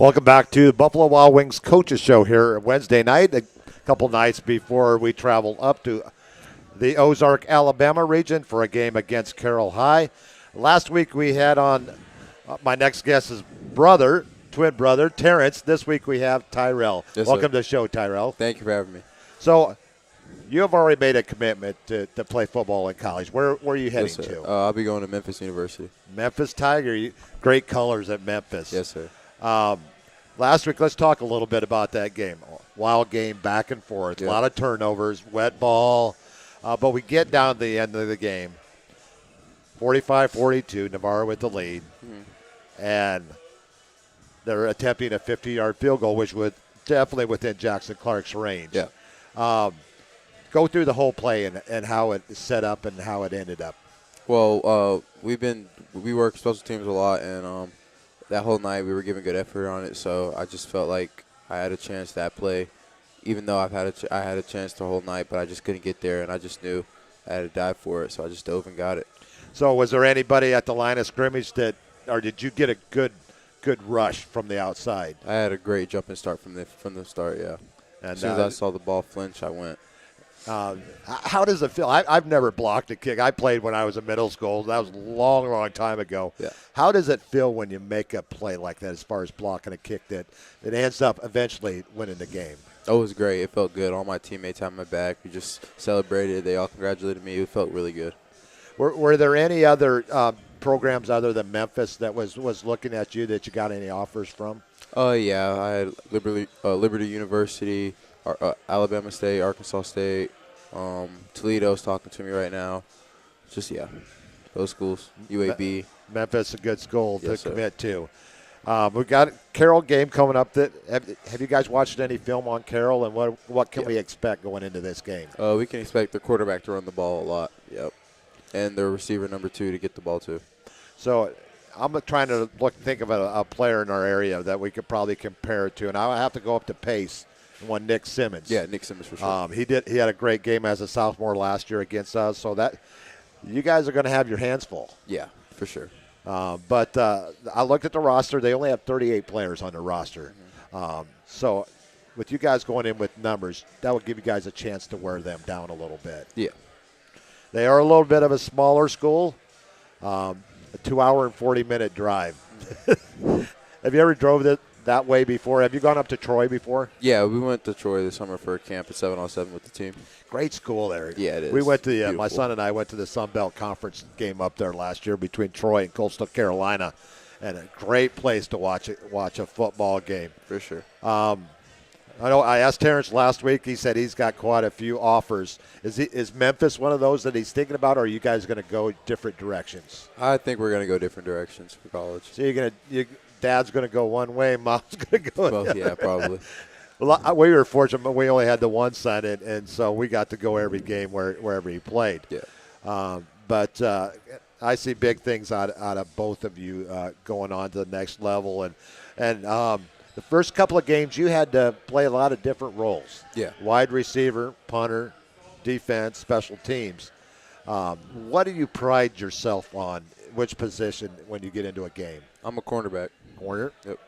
Welcome back to the Buffalo Wild Wings Coaches Show here Wednesday night, a couple nights before we travel up to the Ozark, Alabama region for a game against Carroll High. Last week we had on my next guest's brother, twin brother, Terrence. This week we have Tyrell. Yes, Welcome sir. to the show, Tyrell. Thank you for having me. So you have already made a commitment to play football in college. Where are you heading Yes, sir. to? I'll be going to Memphis University. Memphis Tiger. Great colors at Memphis. Yes, sir. Last week, let's talk a little bit about that game. Wild game, back and forth. Yep. A lot of turnovers, wet ball. But we get down to the end of the game. 45-42, Navarre with the lead. And they're attempting a 50-yard field goal, which was definitely within Jackson Clark's range. Yeah. Go through the whole play and how it set up and how it ended up. Well, we work special teams a lot, and that whole night we were giving good effort on it. So I just felt like I had a chance that play, even though I had a chance the whole night, but I just couldn't get there, and I just knew I had to dive for it. So I just dove and got it. So was there anybody at the line of scrimmage or did you get a good rush from the outside? I had a great jumping start from the start. Yeah. And as soon as I saw the ball flinch, I went. How does it feel? I've never blocked a kick. I played when I was in middle school. That was a long, long time ago. Yeah. How does it feel when you make a play like that as far as blocking a kick that ends up eventually winning the game? Oh, it was great. It felt good. All my teammates had my back. We just celebrated. They all congratulated me. It felt really good. Were there any other programs other than Memphis that was looking at you that you got any offers from? Oh, yeah. I had Liberty University, Alabama State, Arkansas State, Toledo's talking to me right now. Just, yeah, those schools, UAB. Memphis, a good school Yes, to commit to. We've got a Carroll game coming up. Have you guys watched any film on Carroll, and what can we expect going into this game? We can expect their quarterback to run the ball a lot, yep, and their receiver number 2 to get the ball to. So I'm trying to think of a player in our area that we could probably compare it to, and I have to go up to Pace. One Nick Simmons. Yeah, Nick Simmons for sure. He had a great game as a sophomore last year against us. So that you guys are going to have your hands full. Yeah, for sure. But I looked at the roster. They only have 38 players on their roster. So with you guys going in with numbers, that would give you guys a chance to wear them down a little bit. Yeah. They are a little bit of a smaller school. A 2-hour and 40-minute drive. Have you ever drove that way before? Have you gone up to Troy before? Yeah, we went to Troy this summer for a camp at 7-on-7 with the team. Great school there. Yeah, it is. We went to my son and I went to the Sun Belt Conference game up there last year between Troy and Coastal Carolina, and a great place to watch a football game. For sure. I know I asked Terrence last week. He said he's got quite a few offers. Is Memphis one of those that he's thinking about, or are you guys going to go different directions? I think we're going to go different directions for college. So Dad's going to go one way, Mom's going to go another. Yeah, probably. Well, we were fortunate. We only had the one son, and so we got to go every game wherever he played. Yeah. But I see big things out of both of you going on to the next level. And the first couple of games, you had to play a lot of different roles. Yeah. Wide receiver, punter, defense, special teams. What do you pride yourself on? Which position when you get into a game? I'm a cornerback. Corner? Yep.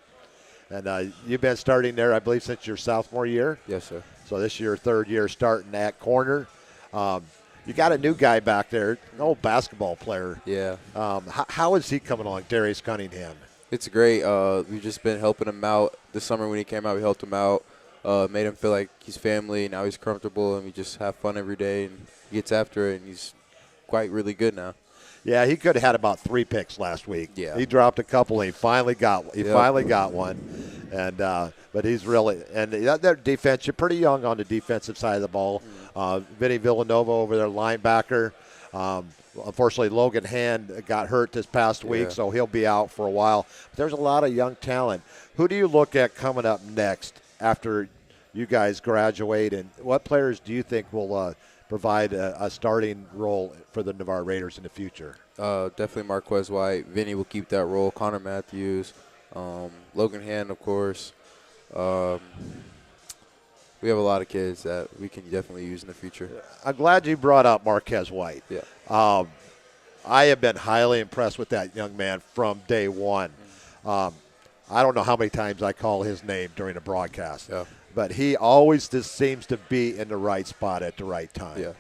And you've been starting there, I believe, since your sophomore year? Yes, sir. So this is your third year starting at corner. You got a new guy back there, an old basketball player. Yeah. How is he coming along, Darius Cunningham? It's great. We've just been helping him out. This summer when he came out, we helped him out, made him feel like he's family. Now he's comfortable, and we just have fun every day, and he gets after it, and he's quite really good now. Yeah, he could have had about 3 picks last week. Yeah. He dropped a couple, and he finally got one. And but he's really – and that defense, you're pretty young on the defensive side of the ball. Vinny Villanova over there, linebacker. Unfortunately, Logan Hand got hurt this past week, so he'll be out for a while. But there's a lot of young talent. Who do you look at coming up next after you guys graduate, and what players do you think will provide a starting role for the Navarre Raiders in the future? Definitely Marquez White. Vinny will keep that role. Connor Matthews. Logan Hand, of course. We have a lot of kids that we can definitely use in the future. I'm glad you brought up Marquez White. Yeah. I have been highly impressed with that young man from day one. I don't know how many times I call his name during a broadcast. Yeah. But he always just seems to be in the right spot at the right time. Yeah.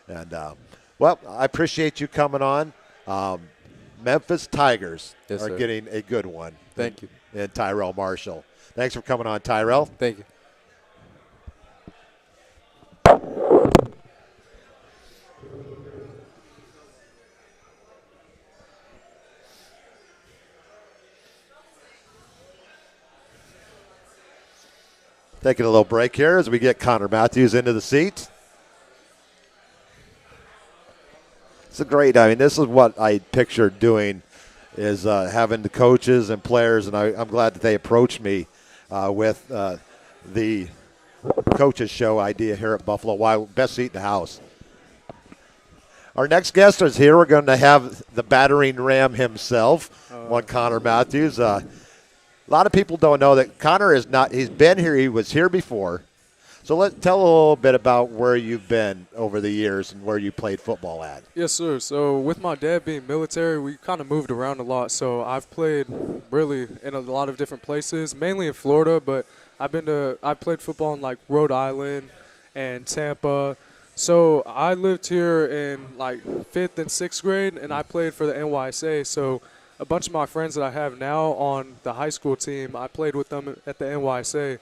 And, well, I appreciate you coming on. Memphis Tigers Yes, are sir. getting a good one. Thank you. And Tyrell Marshall. Thanks for coming on, Tyrell. Thank you. Taking a little break here as we get Connor Matthews into the seat. It's a great, I mean, this is what I pictured doing is having the coaches and players, and I'm glad that they approached me with the coaches show idea here at Buffalo Wild. Best seat in the house. Our next guest is here. We're going to have the battering ram himself, one Connor Matthews. A lot of people don't know that Connor is not, he's been here, he was here before. So let's tell a little bit about where you've been over the years and where you played football at. Yes, sir. So with my dad being military, we kind of moved around a lot. So I've played really in a lot of different places, mainly in Florida, but I played football in like Rhode Island and Tampa. So I lived here in like 5th and 6th grade, and I played for the NYSA. So a bunch of my friends that I have now on the high school team, I played with them at the NYSA.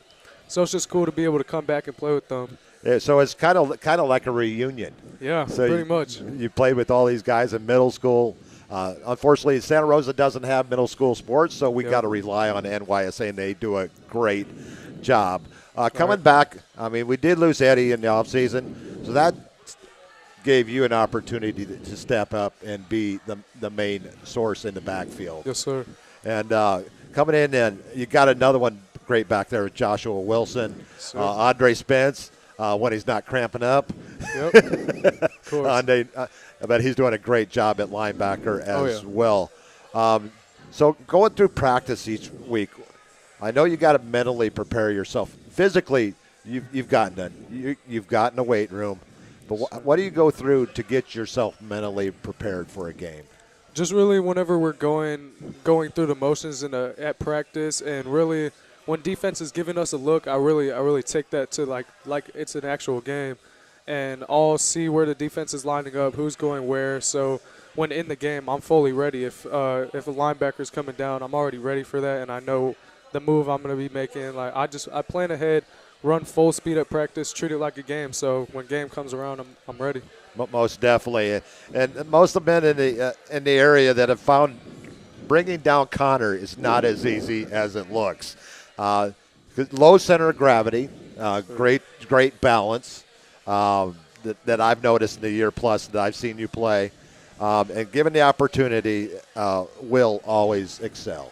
So it's just cool to be able to come back and play with them. Yeah, so it's kind of like a reunion. Yeah, so pretty much. You played with all these guys in middle school. Unfortunately, Santa Rosa doesn't have middle school sports, so we got to rely on NYSA, and they do a great job. Coming back, I mean, we did lose Eddie in the offseason, so that gave you an opportunity to step up and be the main source in the backfield. Yes, sir. And coming in, and you got another one great back there with Joshua Wilson, Andre Spence, when he's not cramping up. Yep, of course. But he's doing a great job at linebacker as well. So going through practice each week, I know you got to mentally prepare yourself. Physically, you've gotten done. You've gotten a weight room. But what do you go through to get yourself mentally prepared for a game? Just really whenever we're going through the motions at practice, and really when defense is giving us a look, I really take that to like it's an actual game, and I'll see where the defense is lining up, who's going where. So when in the game, I'm fully ready. If a linebacker's coming down, I'm already ready for that, and I know the move I'm going to be making. Like I plan ahead, run full speed at practice, treat it like a game. So when game comes around, I'm ready. Most definitely, and most of the men in the area that have found bringing down Connor is not as easy as it looks. Low center of gravity, great balance that I've noticed in the year plus that I've seen you play, and given the opportunity, will always excel.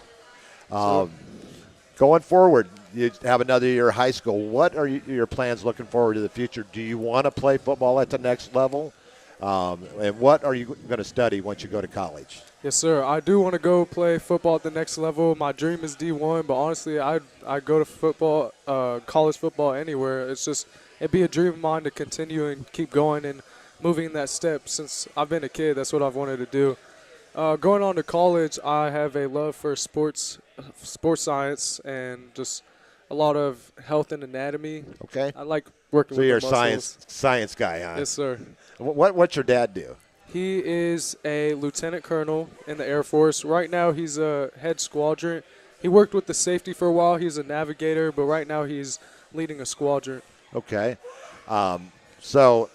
Going forward, you have another year of high school. What are your plans looking forward to the future? Do you want to play football at the next level? And what are you going to study once you go to college? Yes, sir. I do want to go play football at the next level. My dream is D1, but honestly, I go to football, college football anywhere. It'd be a dream of mine to continue and keep going and moving that step. Since I've been a kid, that's what I've wanted to do. Going on to college, I have a love for sports science, and just a lot of health and anatomy. Okay. I like working with the muscles. So you're a science guy, huh? Yes, sir. What's your dad do? He is a lieutenant colonel in the Air Force. Right now he's a head squadron. He worked with the safety for a while. He's a navigator, but right now he's leading a squadron. Okay. So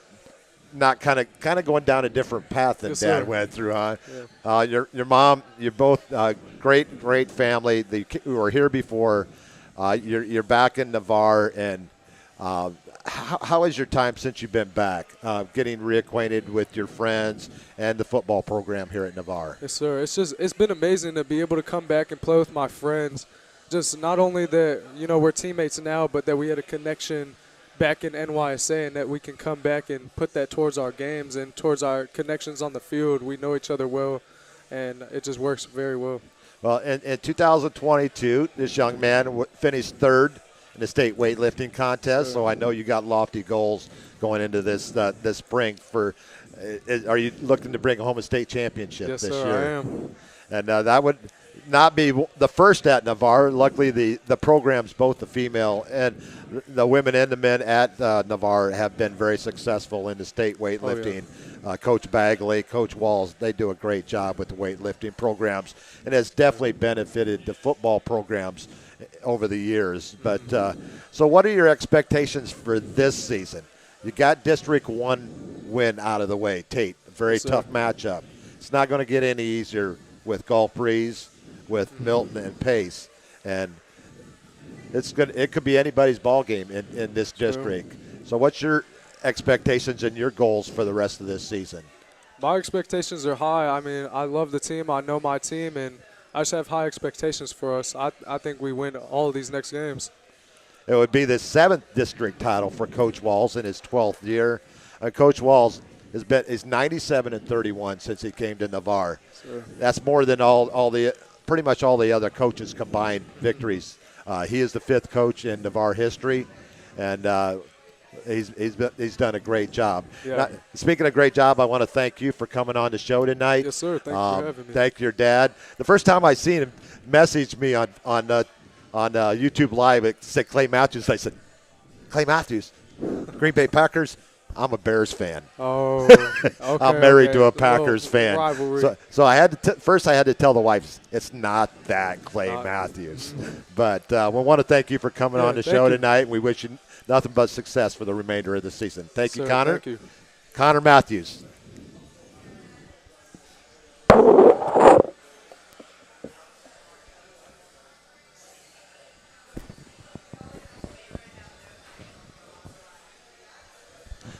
not kind of going down a different path than Dad went through, huh? Yeah. Your mom, you're both great family. Who were here before. You're back in Navarre, and how has your time since you've been back, getting reacquainted with your friends and the football program here at Navarre? Yes, sir. It's been amazing to be able to come back and play with my friends. Just not only that, we're teammates now, but that we had a connection back in NYSA, and that we can come back and put that towards our games and towards our connections on the field. We know each other well, and it just works very well. Well, in 2022, this young man finished third in the state weightlifting contest, so I know you got lofty goals going into this spring. Are you looking to bring home a state championship this year? Yes, sir, I am. And that would not be the first at Navarre. Luckily, the programs, both the female and the women and the men at Navarre, have been very successful in the state weightlifting. Coach Bagley, Coach Walls, they do a great job with the weightlifting programs, and has definitely benefited the football programs over the years. But so what are your expectations for this season? You got District 1 win out of the way, Tate. A very tough matchup. It's not going to get any easier with Gulf Breeze, with Milton and Pace, and it could be anybody's ball game in this district. So what's your expectations and your goals for the rest of this season? My expectations are high. I mean, I love the team. I know my team, and I just have high expectations for us. I think we win all of these next games. It would be the 7th district title for Coach Walls in his 12th year. Coach Walls is 97-31 since he came to Navarre. Sure. That's more than pretty much all the other coaches combined victories. He is the 5th coach in Navarre history, and he's done a great job. Yeah. Now, speaking of great job, I want to thank you for coming on the show tonight. Yes, sir. Thank you for having me. Thank your dad. The first time I seen him message me on YouTube Live, it said Clay Matthews. I said, Clay Matthews, Green Bay Packers. I'm a Bears fan. Oh, okay, I'm married to a Packers fan. Rivalry. So I had to first I had to tell the wife it's not that Clay Matthews. But we want to thank you for coming on the show tonight. We wish you nothing but success for the remainder of the season. Thank you, Connor. Thank you. Connor Matthews.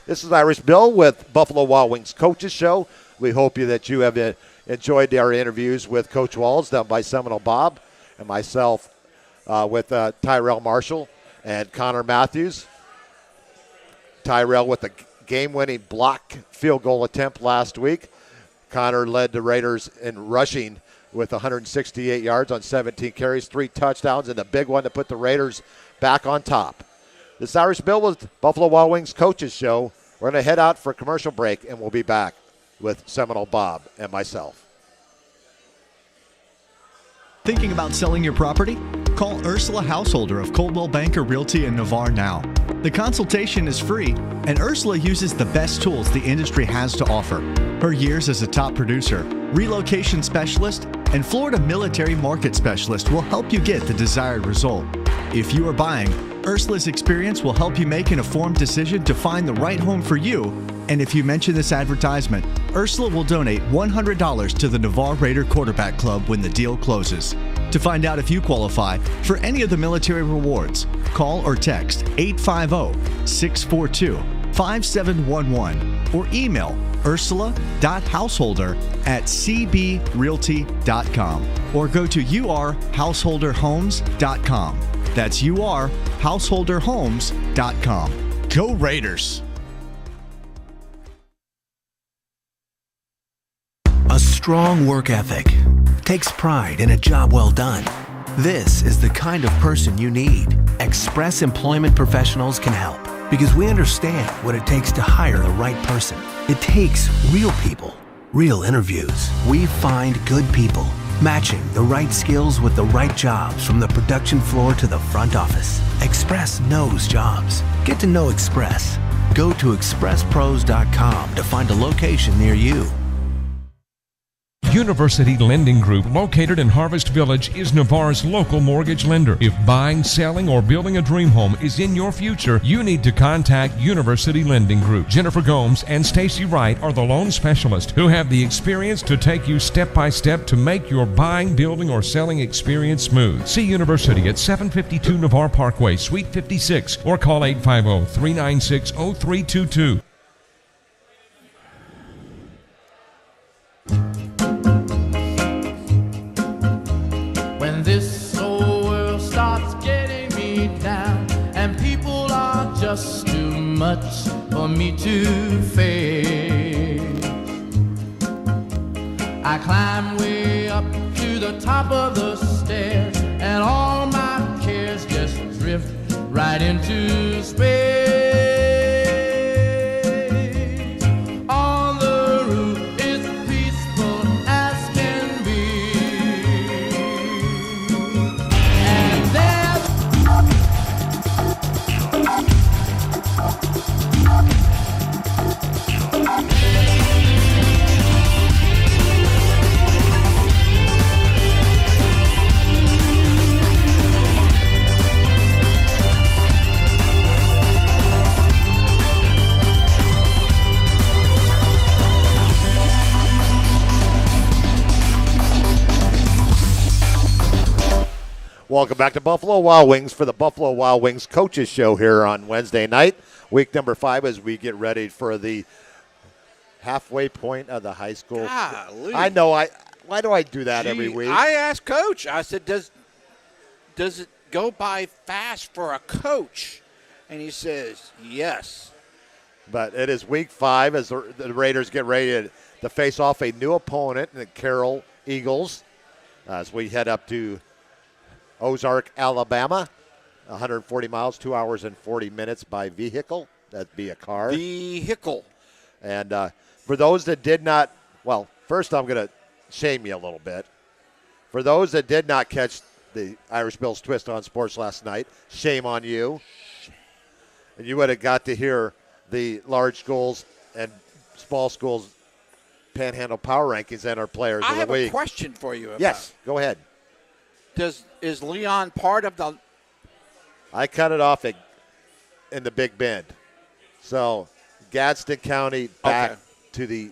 This is Irish Bill with Buffalo Wild Wings Coaches Show. We hope that you have enjoyed our interviews with Coach Walls, done by Seminole Bob, and myself with Tyrell Marshall and Connor Matthews. Tyrell with a game-winning block field goal attempt last week. Connor led the Raiders in rushing with 168 yards on 17 carries, 3 touchdowns, and a big one to put the Raiders back on top. This Irish Bill was Buffalo Wild Wings Coaches Show. We're going to head out for a commercial break, and we'll be back with Seminole Bob and myself. Thinking about selling your property? Call Ursula Householder of Coldwell Banker Realty in Navarre now. The consultation is free, and Ursula uses the best tools the industry has to offer. Her years as a top producer, relocation specialist, and Florida military market specialist will help you get the desired result. If you are buying, Ursula's experience will help you make an informed decision to find the right home for you. And if you mention this advertisement, Ursula will donate $100 to the Navarre Raider Quarterback Club when the deal closes. To find out if you qualify for any of the military rewards, call or text 850-642-5711 or email ursula.householder@cbrealty.com or go to urhouseholderhomes.com. That's urhouseholderhomes.com. Go Raiders! A strong work ethic takes pride in a job well done. This is the kind of person you need. Express Employment Professionals can help because we understand what it takes to hire the right person. It takes real people, real interviews. We find good people, matching the right skills with the right jobs from the production floor to the front office. Express knows jobs. Get to know Express. Go to expresspros.com to find a location near you. University Lending Group, located in Harvest Village, is Navarre's local mortgage lender. If buying, selling, or building a dream home is in your future, you need to contact University Lending Group. Jennifer Gomes and Stacy Wright are the loan specialists who have the experience to take you step by step to make your buying, building, or selling experience smooth. See University at 752 Navarre Parkway, Suite 56, or call 850-396-0322. When this old world starts getting me down and people are just too much for me to face, I climb way up to the top of the stairs and all my cares just drift right into space. On the roof is peaceful as can be. Welcome back to Buffalo Wild Wings for the Buffalo Wild Wings Coaches Show here on Wednesday night, week number 5, as we get ready for the halfway point of the high school. Golly. I know. Why do I do that every week? I asked Coach. I said, "Does it go by fast for a coach?" And he says, "Yes." But it is week 5 as the Raiders get ready to face off a new opponent, the Carroll Eagles, as we head up to Ozark, Alabama, 140 miles, 2 hours and 40 minutes by vehicle. That'd be a car. Vehicle. And for those that did not, well, first I'm going to shame you a little bit. For those that did not catch the Irish Bills Twist on Sports last night, shame on you. And you would have got to hear the large schools and small schools Panhandle Power Rankings and our players of the week. I have a question for you. Yes, go ahead. Is Leon part of the? I cut it off in the Big Bend, so Gadsden County back to the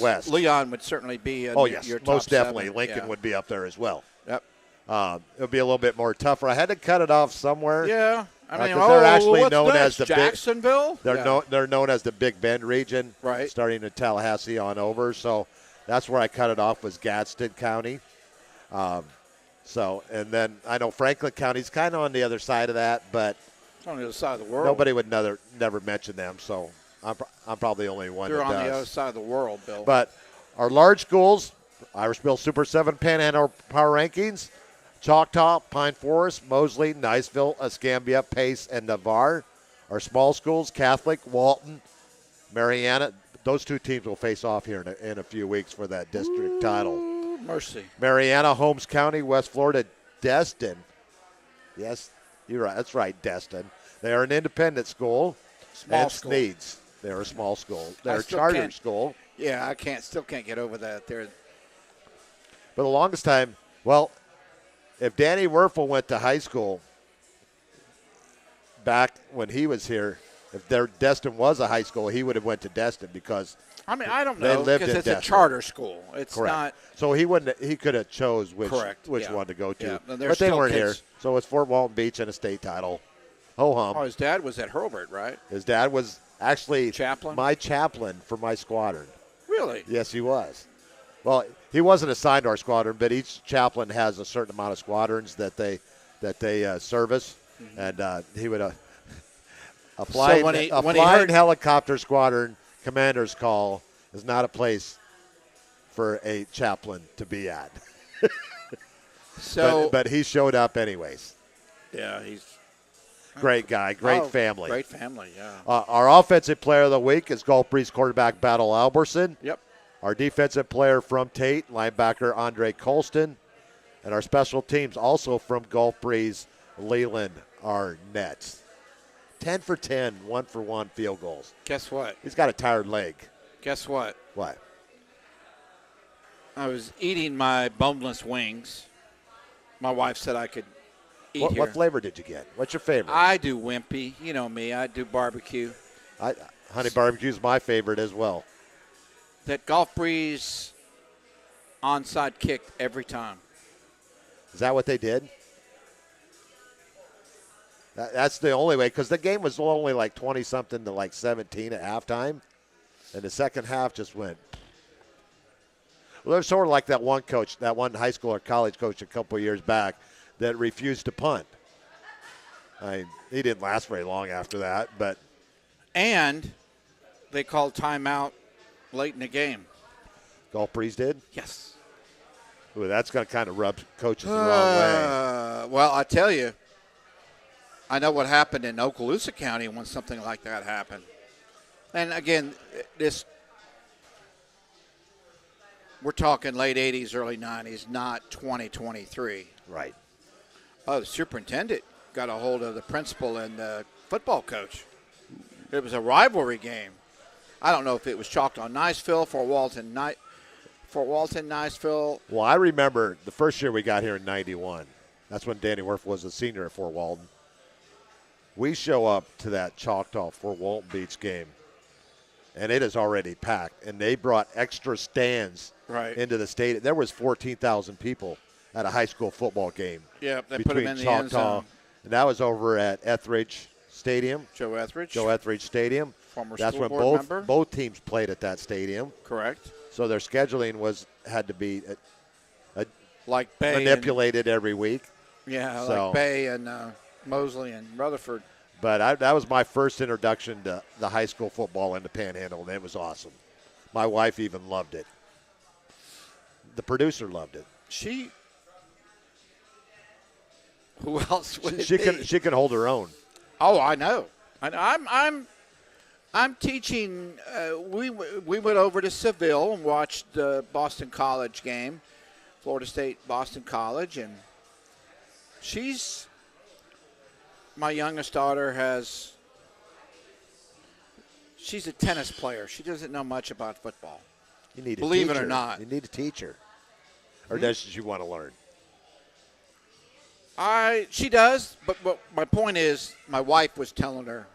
west. Leon would certainly be. In your top most definitely. 7. Lincoln would be up there as well. Yep. It would be a little bit more tougher. I had to cut it off somewhere. Yeah. I mean, they're actually what's known next? as the Jacksonville. They're known as the Big Bend region, right? Starting in Tallahassee on over. So that's where I cut it off, was Gadsden County. And then I know Franklin County's kind of on the other side of that, but it's on the other side of the world. Nobody would never mention them. So I'm probably the only one. They're that on does. the other side of the world, Bill. But our large schools, Irish Bill Super 7 Panhandle Power Rankings, Choctaw, Pine Forest, Mosley, Niceville, Escambia, Pace, and Navarre. Our small schools, Catholic, Walton, Mariana. Those two teams will face off here in a few weeks for that district title. Mercy. Mariana, Holmes County, West Florida, Destin. Yes, you're right. That's right, Destin. They are an independent school. Small school. Sneeds. They're a small school. They're a charter school. Yeah, still can't get over that. They're for the longest time. Well, if Danny Werfel went to high school back when he was here, if Destin was a high school, he would have went to Destin because I don't know, because it's Destin. a charter school. It's correct. not. So he could have chose which one to go to. Yeah. But they weren't here. So it's Fort Walton Beach and a state title. Ho hum. Oh, his dad was at Hurlburt, right? His dad was actually my chaplain for my squadron. Really? Yes, he was. Well, he wasn't assigned to our squadron, but each chaplain has a certain amount of squadrons that they service, and he would a flying helicopter squadron commander's call is not a place for a chaplain to be at. but he showed up anyways. Yeah, he's great guy, great family. Great family, yeah. Our offensive player of the week is Gulf Breeze quarterback Battle Alberson. Yep. Our defensive player from Tate, linebacker Andre Colston. And our special teams also from Gulf Breeze, Leland Arnett. 10 for 10, 1 for 1 field goals. Guess what? He's got a tired leg. Guess what? What? I was eating my boneless wings. My wife said I could eat here. What flavor did you get? What's your favorite? I do wimpy. You know me. I do barbecue. Honey barbecue is my favorite as well. That Gulf Breeze onside kick every time. Is that what they did? That's the only way, because the game was only like 20-something to like 17 at halftime, and the second half just went. Well, they're sort of like that one coach, that one high school or college coach a couple of years back that refused to punt. He didn't last very long after that, but. And they called timeout late in the game. Gulf Breeze did? Yes. Ooh, that's going to kind of rub coaches the wrong way. Well, I tell you, I know what happened in Okaloosa County when something like that happened. And again, we're talking late 80s, early 90s, not 2023. Right. Oh, the superintendent got a hold of the principal and the football coach. It was a rivalry game. I don't know if it was chalked on Niceville, Fort Walton, Niceville. Well, I remember the first year we got here in 91. That's when Danny Werf was a senior at Fort Walton. We show up to that Choctaw Fort Walton Beach game, and it is already packed. And they brought extra stands into the stadium. There was 14,000 people at a high school football game. Yeah, they put between him in the end Choctaw, zone. and that was over at Etheridge Stadium. Joe Etheridge. Joe Etheridge Stadium. Former That's school when board member. both teams played at that stadium. Correct. So their scheduling had to be like Bay manipulated every week. Yeah, So- like Bay and Mosley and Rutherford. But that was my first introduction to the high school football in the Panhandle, and it was awesome. My wife even loved it. The producer loved it. Who else would She it be? she can hold her own. Oh, I know. I'm teaching. We went over to Seville and watched the Boston College game, Florida State Boston College, and my youngest daughter she's a tennis player. She doesn't know much about football. You need Believe a it teacher. or not. You need a teacher. Or does she want to learn? She does, but my point is, my wife was telling her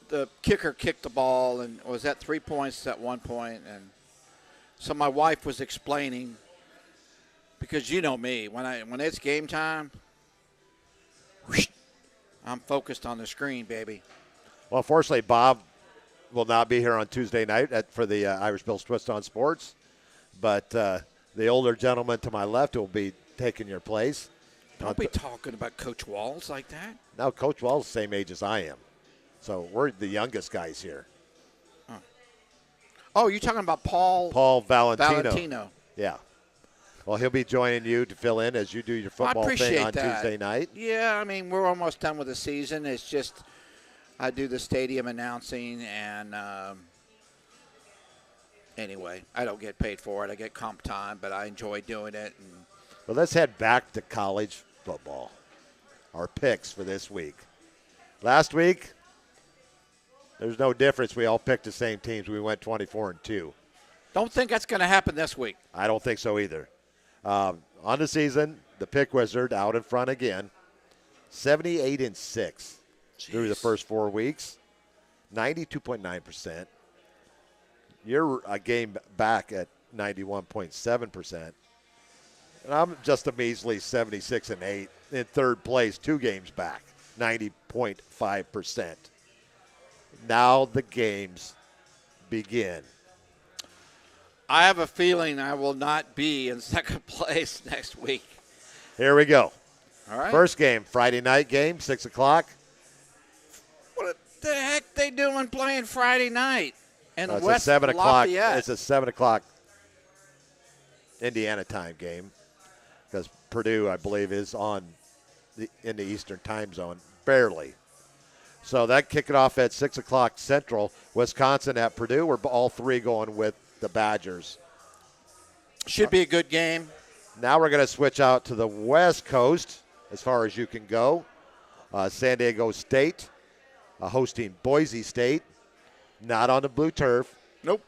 the kicker kicked the ball and was at 3 points at one point, and so my wife was explaining, because you know me, when it's game time, I'm focused on the screen, baby. Well, unfortunately, Bob will not be here on Tuesday night for the Irish Bill's Twist on Sports, but the older gentleman to my left will be taking your place. Don't be talking about Coach Walls like that. No, Coach Wall's the same age as I am. So we're the youngest guys here. Oh, you're talking about Paul Valentino. Yeah. Well, he'll be joining you to fill in as you do your football thing on Tuesday night. Yeah, I mean, we're almost done with the season. It's just I do the stadium announcing, and anyway, I don't get paid for it. I get comp time, but I enjoy doing it. And Well, let's head back to college football. Our picks for this week. Last week, there's no difference. We all picked the same teams. We went 24-2. don't think that's going to happen this week. I don't think so either. On the season, the Pick Wizard out in front again. 78-6 through the first 4 weeks. 92.9%. You're a game back at 91.7%. And I'm just a measly 76-8 in third place, 2 games back, 90.5%. Now the games begin. I have a feeling I will not be in second place next week. Here we go. All right. First game, Friday night game, 6 o'clock. What the heck they doing playing Friday night? And It's West a 7 o'clock. Lafayette. It's a 7 o'clock Indiana time game because Purdue, I believe, is in the Eastern time zone, barely. So that kick it off at 6 o'clock Central. Wisconsin at Purdue. We're all three going with the Badgers. Should be a good game. Now we're going to switch out to the West Coast as far as you can go. San Diego State hosting Boise State. Not on the blue turf. Nope.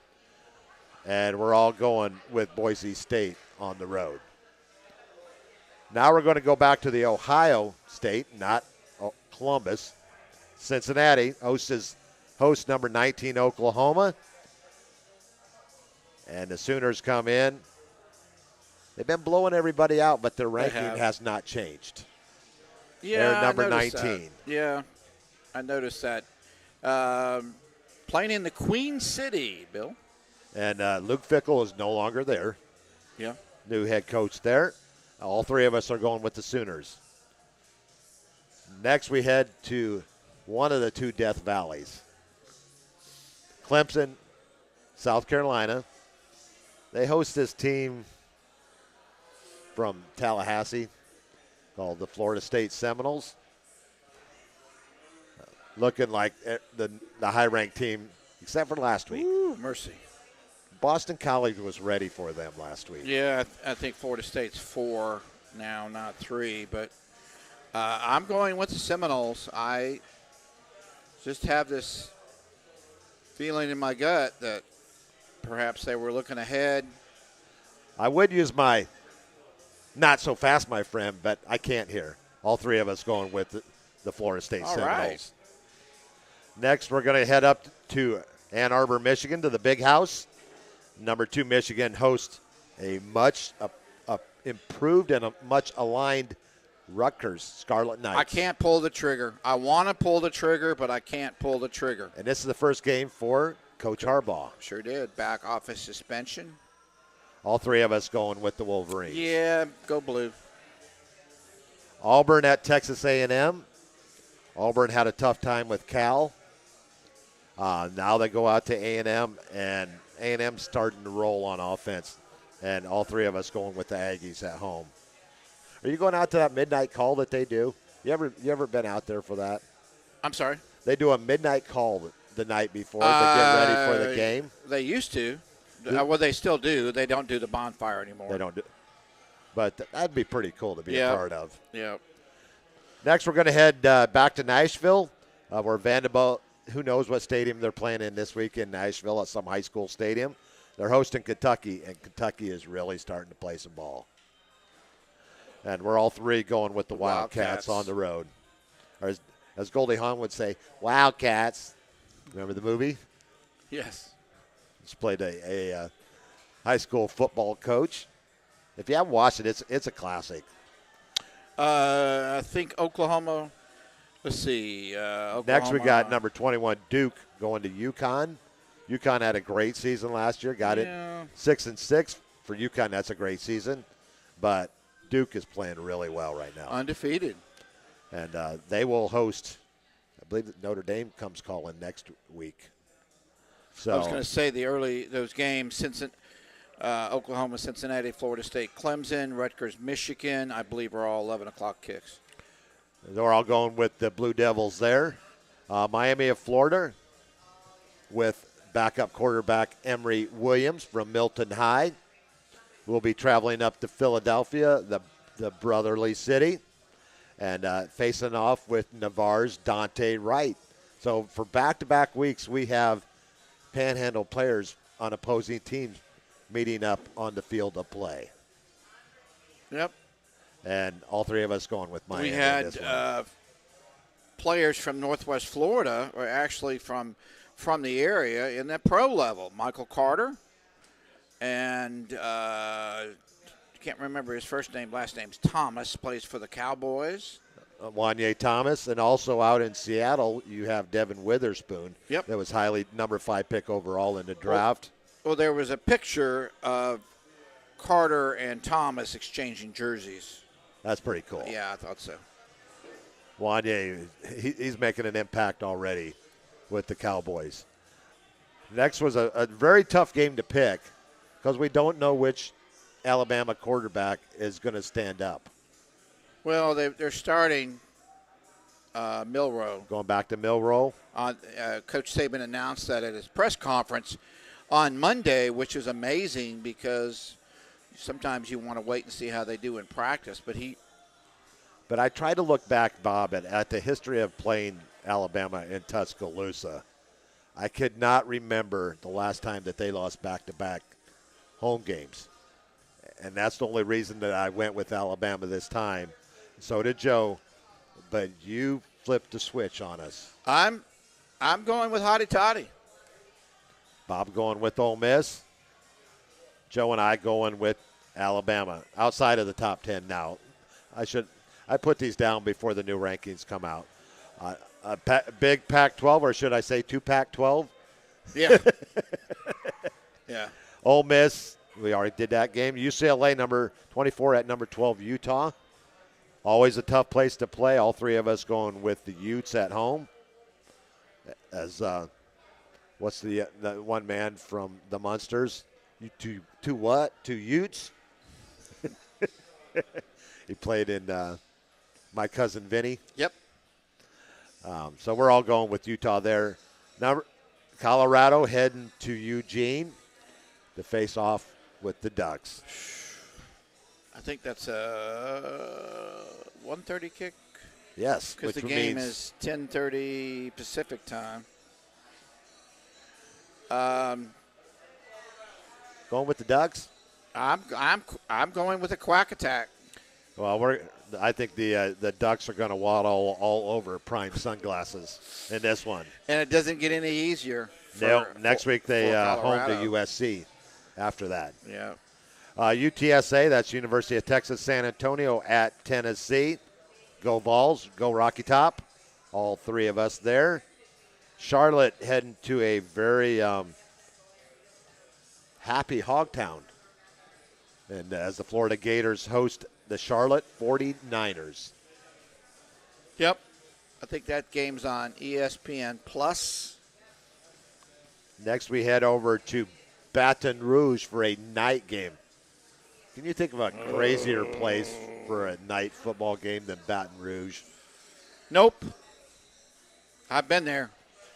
And we're all going with Boise State on the road. Now we're going to go back to the Ohio State, not Columbus. Cincinnati hosts number 19 Oklahoma. And the Sooners come in. They've been blowing everybody out, but their ranking has not changed. Yeah, They're number I noticed 19. that. Yeah, I noticed that. Playing in the Queen City, Bill. And Luke Fickle is no longer there. Yeah. New head coach there. All three of us are going with the Sooners. Next, we head to one of the two Death Valleys. Clemson, South Carolina. They host this team from Tallahassee called the Florida State Seminoles. Looking like the high-ranked team, except for last week. Ooh, mercy. Boston College was ready for them last week. Yeah, I think Florida State's 4 now, not 3. But I'm going with the Seminoles. I just have this feeling in my gut that perhaps they were looking ahead. I would use my not so fast, my friend, but I can't hear. All three of us going with the Florida State All Seminoles. right. Next, we're going to head up to Ann Arbor, Michigan, to the Big House. Number 2 Michigan hosts a improved and a much aligned Rutgers Scarlet Knights. I can't pull the trigger. I want to pull the trigger, but I can't pull the trigger. And this is the first game for Coach Harbaugh. Sure did. Back off his suspension. All three of us going with the Wolverines. Yeah, go blue. Auburn at Texas A&M. Auburn had a tough time with Cal. Now they go out to A&M, and A&M's starting to roll on offense. And all three of us going with the Aggies at home. Are you going out to that midnight call that they do? You ever been out there for that? I'm sorry? They do a midnight call the night before to get ready for the game. They used to. Well, they still do. They don't do the bonfire anymore. They don't do. But that'd be pretty cool to be a part of. Yeah. Next, we're going to head back to Nashville, where Vanderbilt, who knows what stadium they're playing in this week in Nashville, at some high school stadium. They're hosting Kentucky, and Kentucky is really starting to play some ball. And we're all three going with the Wildcats on the road. Or as Goldie Hawn would say, Wildcats. Remember the movie? Yes. He's played a high school football coach. If you haven't watched it, it's a classic. I think Oklahoma. Let's see. Oklahoma. Next, we got number 21 Duke going to UConn. UConn had a great season last year. Got it 6-6 for UConn. That's a great season, but Duke is playing really well right now. Undefeated, and they will host. I believe that Notre Dame comes calling next week. So I was going to say those games, Oklahoma, Cincinnati, Florida State, Clemson, Rutgers, Michigan, I believe are all 11 o'clock kicks. They're all going with the Blue Devils there. Miami of Florida with backup quarterback Emory Williams from Milton High. We'll be traveling up to Philadelphia, the brotherly city, and facing off with Navarre's Dante Wright. So for back-to-back weeks, we have Panhandle players on opposing teams meeting up on the field of play. Yep. And all three of us going with Miami. We had players from Northwest Florida, or actually from the area, in the pro level. Michael Carter, and can't remember his first name, last name's Thomas, plays for the Cowboys. Wanye Thomas, and also out in Seattle, you have Devin Witherspoon. Yep. That was highly number 5 pick overall in the draft. Well, there was a picture of Carter and Thomas exchanging jerseys. That's pretty cool. Yeah, I thought so. Wanye, he's making an impact already with the Cowboys. Next was a very tough game to pick because we don't know which Alabama quarterback is going to stand up. Well, they're starting Milroe. Going back to Milroe. Coach Saban announced that at his press conference on Monday, which is amazing because sometimes you want to wait and see how they do in practice. But I try to look back, Bob, at the history of playing Alabama in Tuscaloosa. I could not remember the last time that they lost back-to-back home games. And that's the only reason that I went with Alabama this time. So did Joe, but you flipped the switch on us. I'm going with Hotty Toddy. Bob going with Ole Miss. Joe and I going with Alabama. Outside of the top 10 now. I put these down before the new rankings come out. Big Pac-12, or should I say 2 Pac-12? Yeah. Yeah. Ole Miss, we already did that game. UCLA number 24 at number 12, Utah. Always a tough place to play. All three of us going with the Utes at home. As what's the one man from the Munsters? To what? To Utes? He played in My Cousin Vinny. Yep. So we're all going with Utah there. Now, Colorado heading to Eugene to face off with the Ducks. I think that's a 1:30 kick. Yes, because the game is 10:30 Pacific time. Going with the Ducks. I'm going with a quack attack. Well, I think the Ducks are going to waddle all over Prime sunglasses in this one. And it doesn't get any easier. Next week they home to USC after that. Yeah. UTSA, that's University of Texas San Antonio at Tennessee. Go Vols, go Rocky Top. All three of us there. Charlotte heading to a very happy Hogtown. And as the Florida Gators host the Charlotte 49ers. Yep. I think that game's on ESPN Plus. Next we head over to Baton Rouge for a night game. Can you think of a crazier place for a night football game than Baton Rouge? Nope. I've been there.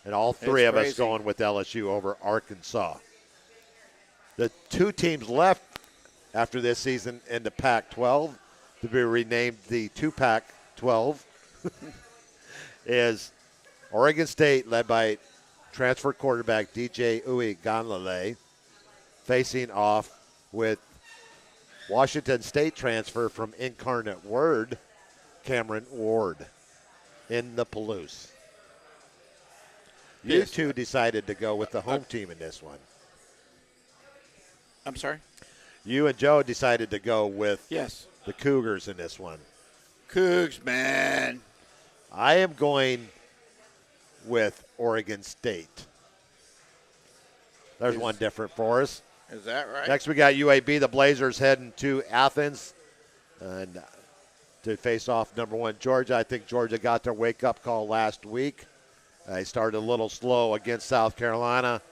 And all three It's of us crazy. going with LSU over Arkansas. The two teams left after this season in the Pac-12 to be renamed the 2-Pac-12 is Oregon State, led by transfer quarterback DJ Uiagalelei, facing off with Washington State transfer from Incarnate Word, Cameron Ward, in the Palouse. You two decided to go with the home team in this one. I'm sorry? You and Joe decided to go with Yes. the Cougars in this one. Cougs, man. I am going with Oregon State. There's one different for us. Is that right? Next, we got UAB, the Blazers, heading to Athens and to face off #1 Georgia. I think Georgia got their wake-up call last week. They started a little slow against South Carolina,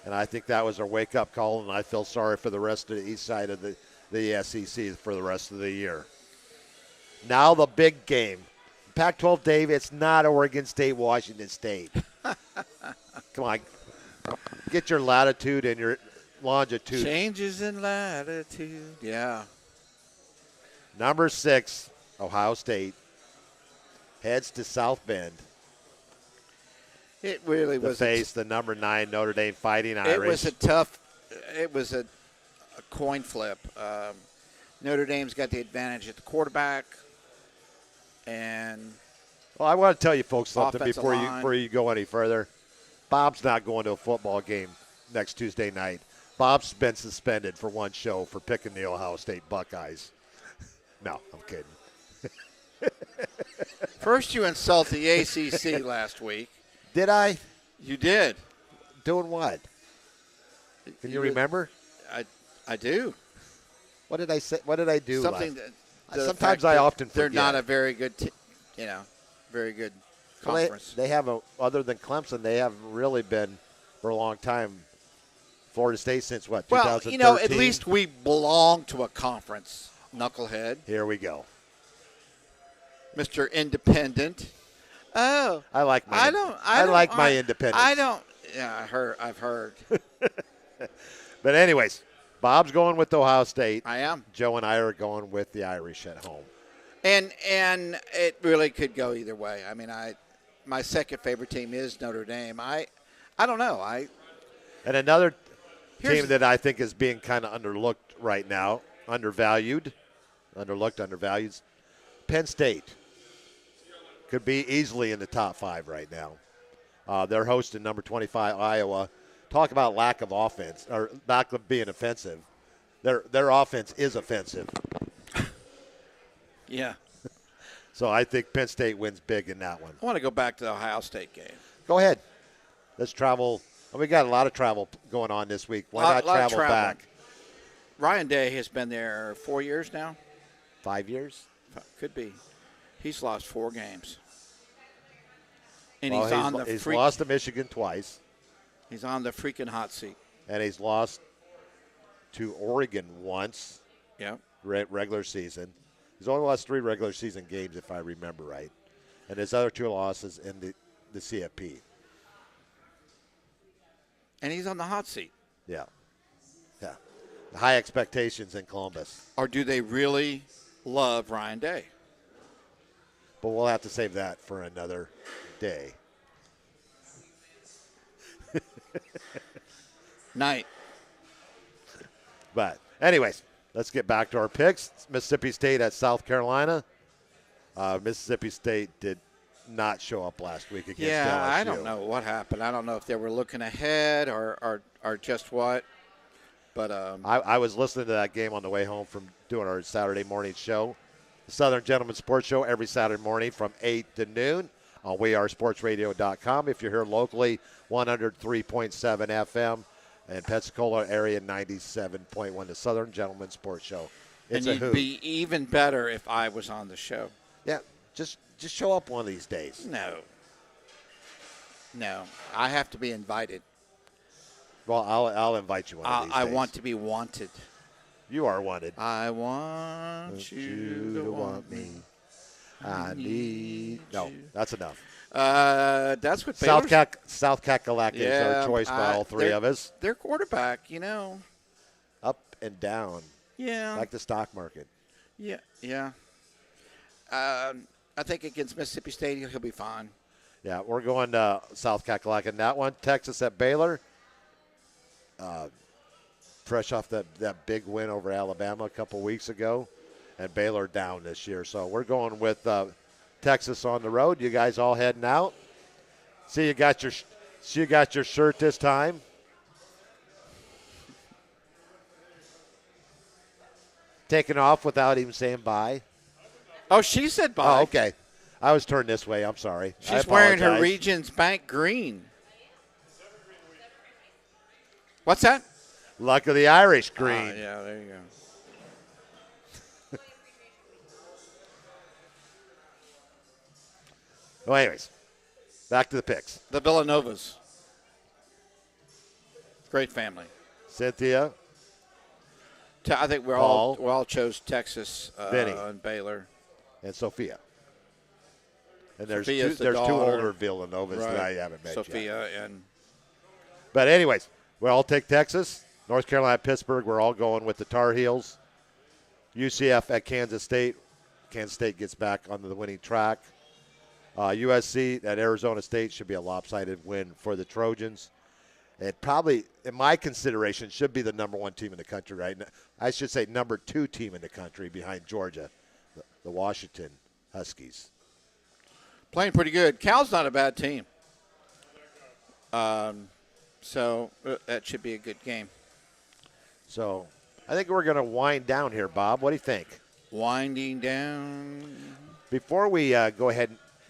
and I think that was their wake-up call, and I feel sorry for the rest of the east side of the SEC for the rest of the year. Now the big game. Pac-12, Dave, it's not Oregon State, Washington State. Come on. Get your latitude and your longitude. Changes in latitude. Yeah. #6, Ohio State, heads to South Bend. It really to was. face the #9 Notre Dame Fighting Irish. It was a coin flip. Notre Dame's got the advantage at the quarterback. And well, I want to tell you folks something offensive before line. you go any further. Bob's not going to a football game next Tuesday night. Bob's been suspended for one show for picking the Ohio State Buckeyes. No, I'm kidding. First you insult the ACC last week. Did I? You did. Doing what? Can you remember? I do. What did I say? What did I do? Something last? that Sometimes I often they're forget. not a very good, very good Well, conference. they have other than Clemson, they haven't really been for a long time. Florida State since what? Well, 2013? at least we belong to a conference, knucklehead. Here we go. Mr. Independent. Oh, I like my. I like my independence. I don't. Yeah, I've heard. But anyways, Bob's going with Ohio State. I am. Joe and I are going with the Irish at home. And it really could go either way. I mean, my second favorite team is Notre Dame. I don't know. And another team that I think is being kind of underlooked right now, undervalued, Penn State. Could be easily in the top 5 right now. They're hosting #25 Iowa. Talk about lack of offense or lack of being offensive. Their offense is offensive. Yeah. So I think Penn State wins big in that one. I want to go back to the Ohio State game. Go ahead. Let's travel. We got a lot of travel going on this week. Why not travel back? Ryan Day has been there 4 years now. 5 years? Could be. He's lost 4 games. And Well, he's lost to Michigan twice. He's on the freaking hot seat. And he's lost to Oregon once. Yep. Regular season. He's only lost 3 regular season games, if I remember right. And his other 2 losses in the CFP. And he's on the hot seat. Yeah. Yeah. High expectations in Columbus. Or do they really love Ryan Day? But we'll have to save that for another day. Night. But anyways, let's get back to our picks. It's Mississippi State at South Carolina. Mississippi State did not show up last week against LSU. Yeah, I don't know what happened. I don't know if they were looking ahead or just what. But I was listening to that game on the way home from doing our Saturday morning show, the Southern Gentleman Sports Show, every Saturday morning from 8 to noon on wearesportsradio.com. If you're here locally, 103.7 FM, and Pensacola area 97.1, the Southern Gentleman Sports Show. It's and a you'd hoot. be even better if I was on the show. Yeah, just show up one of these days. No, I have to be invited. Well, I'll invite you one of these I days. want to be wanted. You are wanted. I want you to want me. I need. No, that's enough. That's what South Baylor's- Kakalaka is our choice by all three of us. Their quarterback, Up and down. Yeah. Like the stock market. Yeah. I think against Mississippi State, he'll be fine. Yeah, we're going to South Kakalaka in that one. Texas at Baylor. Fresh off that big win over Alabama a couple weeks ago. And Baylor down this year. So we're going with Texas on the road. You guys all heading out. See, you got your shirt this time. Taking off without even saying bye. Oh, she said bye. Oh, okay. I was turned this way. I'm sorry. I She's wearing her apologize. Regions Bank green. What's that? Luck of the Irish green. Yeah, there you go. Well, anyways, back to the picks. The Villanovas. Great family. Cynthia. I think we Paul. all chose Texas Vinny. and Baylor. And Sophia. And there's Sophia's two the older daughter. Villanovas that I haven't met yet. Sophia and But anyways, we all take Texas. North Carolina, Pittsburgh, we're all going with the Tar Heels. UCF at Kansas State. Kansas State gets back onto the winning track. USC at Arizona State should be a lopsided win for the Trojans. It probably, in my consideration, should be the number one team in the country right now. I should say number two team in the country behind Georgia, the Washington Huskies. playing pretty good. Cal's not a bad team. So that should be a good game. So I think we're going to wind down here, Bob. What do you think? Winding down. Before we go ahead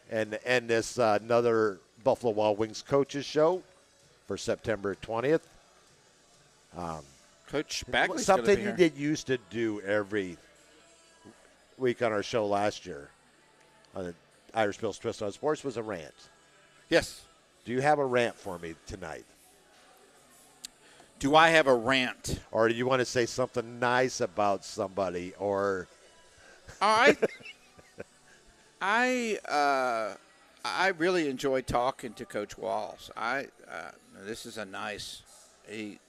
and end this another Buffalo Wild Wings coaches show for September 20th. Coach Bagley's something gonna you be here. did used to do every week on our show last year on the Irish Bill's Twist on Sports was a rant. Yes. Do you have a rant for me tonight? Do I have a rant? Or do you want to say something nice about somebody? Or I really enjoy talking to Coach Walls. This is a nice. He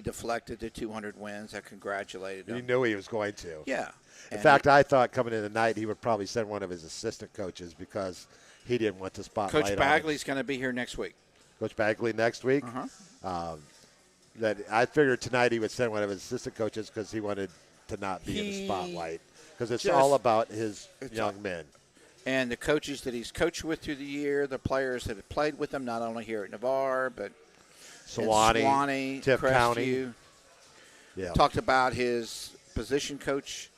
deflected the 200 wins. I congratulated him. you knew he was going to? Yeah. In And fact, I thought coming in tonight he would probably send one of his assistant coaches because he didn't want the spotlight Coach on him. Bagley's going to be here next week. Coach Bagley next week. That I figured tonight he would send one of his assistant coaches because he wanted to not be in the spotlight because it's all about his young men. And the coaches that he's coached with through the year, the players that have played with him, not only here at Navarre, but Sewanee, Tift County. Yeah. Talked about his position coach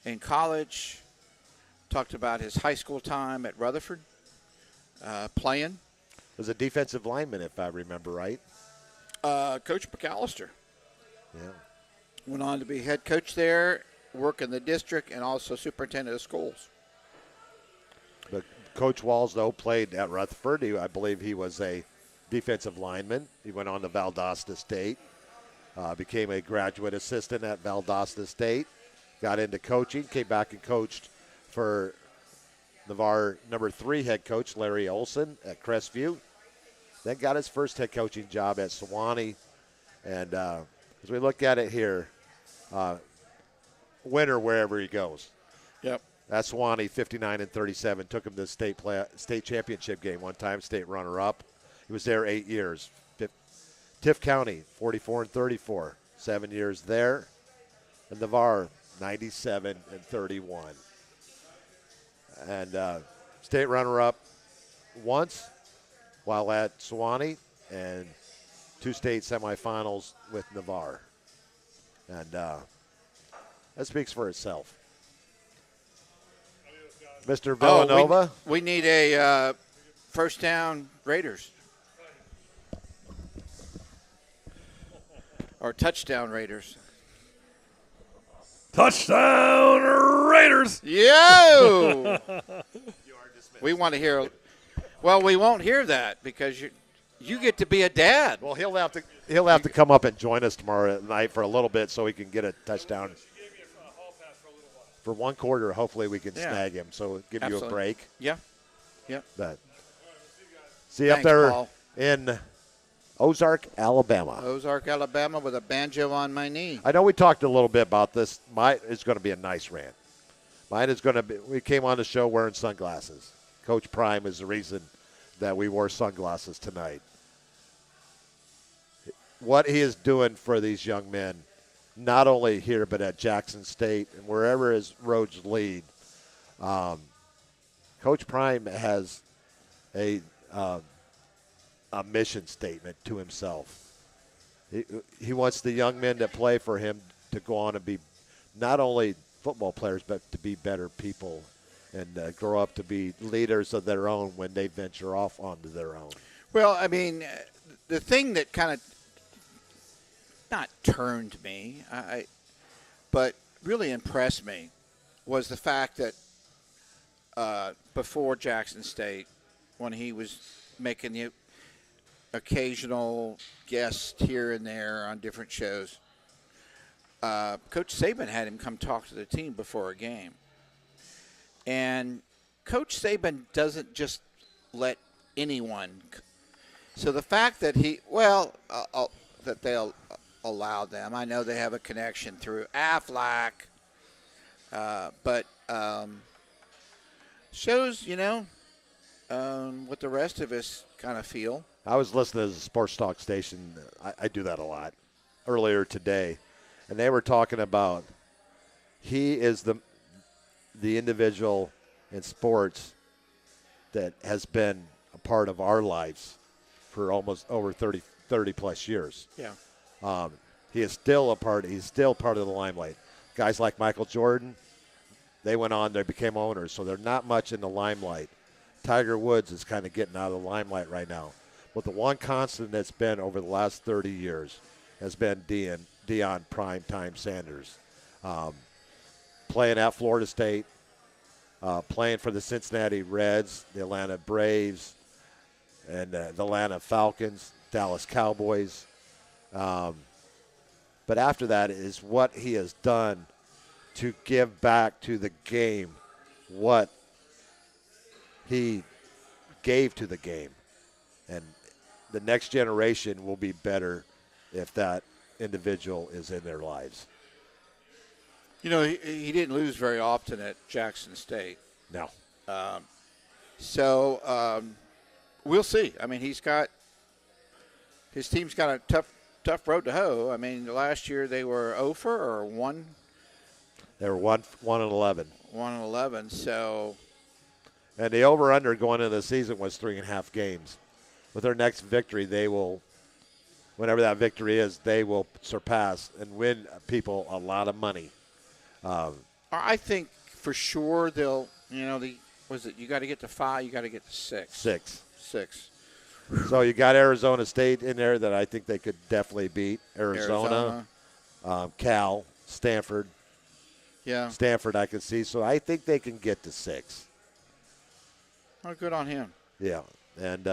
in college. Talked about his high school time at Rutherford, playing. Was a defensive lineman, if I remember right. Coach McAllister. Yeah. Went on to be head coach there, work in the district, and also superintendent of schools. But Coach Walls, though, played at Rutherford. I believe he was a defensive lineman. He went on to Valdosta State, became a graduate assistant at Valdosta State, got into coaching, came back and coached for Navarre number 3 head coach Larry Olson at Crestview. Then got his first head coaching job at Sewanee. And as we look at it here, winner wherever he goes. Yep. That's Sewanee, 59-37. Took him to the state championship game one time, state runner-up. He was there 8 years. Tift County, 44-34. 7 years there. And Navarre, 97-31. And state runner-up once while at Sewanee and 2 state semifinals with Navarre. And that speaks for itself. Mr. Villanova? We need a first down Raiders. Or touchdown Raiders. Touchdown Raiders! Yo! We want to hear. Well, we won't hear that because you get to be a dad. Well, he'll have to come up and join us tomorrow night for a little bit so he can get a touchdown. For 1 quarter, hopefully we can snag him. So give you a break. Yeah. Yeah. But see up Thanks, there Paul. in Ozark, Alabama. Ozark, Alabama, with a banjo on my knee. I know we talked a little bit about this. Mine is going to be a nice rant. Mine is going to be, we came on the show wearing sunglasses. Coach Prime is the reason that we wore sunglasses tonight. What he is doing for these young men, not only here but at Jackson State and wherever his roads lead, Coach Prime has a mission statement to himself. He wants the young men that play for him to go on and be not only football players but to be better people and grow up to be leaders of their own when they venture off onto their own. Well, I mean, the thing that kind of not turned me, but really impressed me was the fact that before Jackson State, when he was making the occasional guest here and there on different shows, Coach Saban had him come talk to the team before a game. And Coach Saban doesn't just let anyone. So the fact that that they'll allow them, I know they have a connection through Aflac, but shows, what the rest of us kind of feel. I was listening to the sports talk station. I do that a lot earlier today, and they were talking about he is the individual in sports that has been a part of our lives for almost over 30 plus years. Yeah. He is still a part. He's still part of the limelight. Guys like Michael Jordan, they went on. They became owners, so they're not much in the limelight. Tiger Woods is kind of getting out of the limelight right now. But the one constant that's been over the last 30 years has been Deion Primetime Sanders. Playing at Florida State, playing for the Cincinnati Reds, the Atlanta Braves, and the Atlanta Falcons, Dallas Cowboys. But after that is what he has done to give back to the game what he gave to the game. And the next generation will be better if that individual is in their lives. He didn't lose very often at Jackson State. No. So we'll see. I mean, his team's got a tough road to hoe. I mean, last year they were 0 or 1. They were 1 and 11. 1 and 11. So. And the over/under going into the season was 3.5 games. With their next victory, they will, whenever that victory is, they will surpass and win people a lot of money. I think for sure they'll, you got to get to 5, you got to get to 6. 6. So you got Arizona State in there that I think they could definitely beat. Arizona. Cal, Stanford. Yeah. Stanford I could see. So I think they can get to 6. Oh, good on him. Yeah. And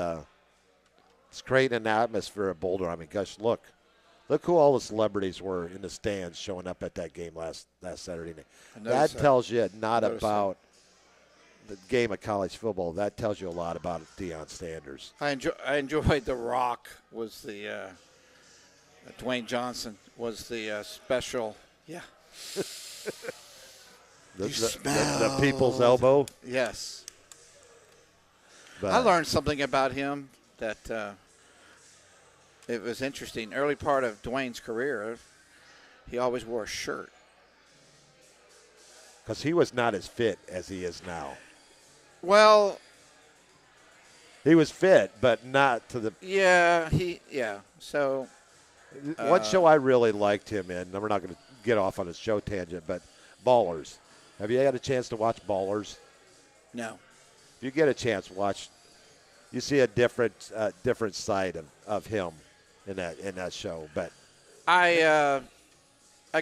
it's creating an atmosphere at Boulder. I mean, gosh, look who all the celebrities were in the stands showing up at that game last Saturday night. That tells you not about the game of college football. That tells you a lot about Deion Sanders. I enjoyed The Rock was the Dwayne Johnson was the special. Yeah. the people's elbow. Yes. But I learned something about him that it was interesting. Early part of Dwayne's career, he always wore a shirt. Because he was not as fit as he is now. Well, He was fit, but not to the. Yeah. So. One show I really liked him in, and we're not going to get off on a show tangent, but Ballers. Have you had a chance to watch Ballers? No. If you get a chance, watch. You see a different side of him in that show. But I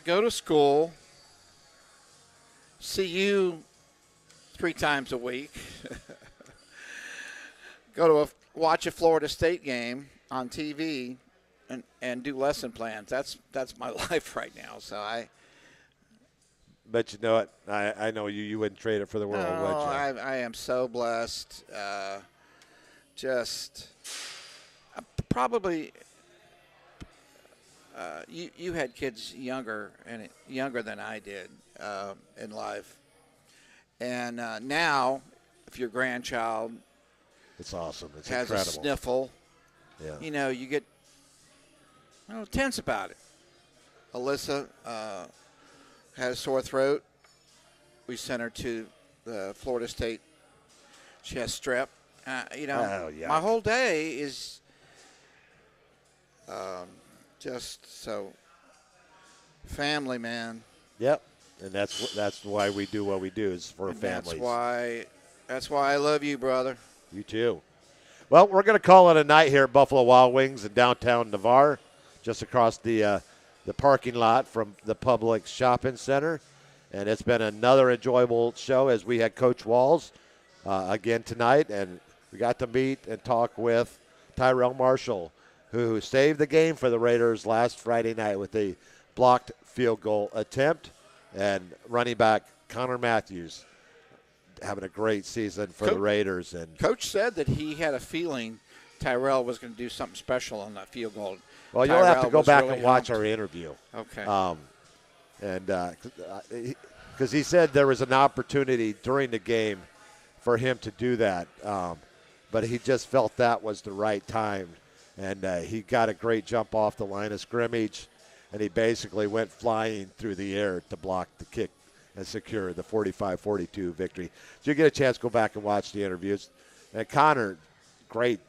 go to school, see you 3 times a week, go to watch a Florida State game on TV, and do lesson plans. That's my life right now. So But you know what? I know you wouldn't trade it for the world, would you? I am so blessed. Probably you had kids younger than I did in life, and now if your grandchild it's awesome. It's has incredible. a sniffle, yeah. You get tense about it. Alyssa had a sore throat. We sent her to the Florida State. She has strep. My whole day is just so family, man. Yep, and that's why we do what we do is for families. That's why I love you, brother. You too. Well, we're going to call it a night here at Buffalo Wild Wings in downtown Navarre, just across the parking lot from the Publix Shopping Center. And it's been another enjoyable show as we had Coach Walls again tonight. And we got to meet and talk with Tyrell Marshall, who saved the game for the Raiders last Friday night with a blocked field goal attempt. And running back Connor Matthews having a great season for the Raiders. And Coach said that he had a feeling Tyrell was going to do something special on that field goal. Well, you'll have to go back and watch our interview. Okay. Because he said there was an opportunity during the game for him to do that, but he just felt that was the right time. And he got a great jump off the line of scrimmage, and he basically went flying through the air to block the kick and secure the 45-42 victory. So you get a chance to go back and watch the interviews. And Connor, great,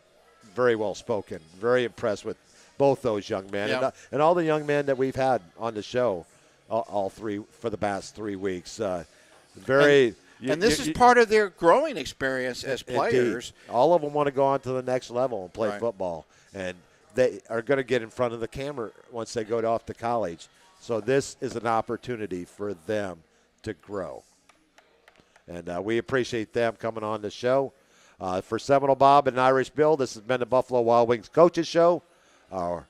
very well spoken, very impressed with both those young men, yeah. and all the young men that we've had on the show, all three for the past 3 weeks. And this is part of their growing experience as players. Indeed. All of them want to go on to the next level and play football, and they are going to get in front of the camera once they go off to college. So this is an opportunity for them to grow, and we appreciate them coming on the show. For Seminole Bob and Irish Bill, this has been the Buffalo Wild Wings Coaches Show. The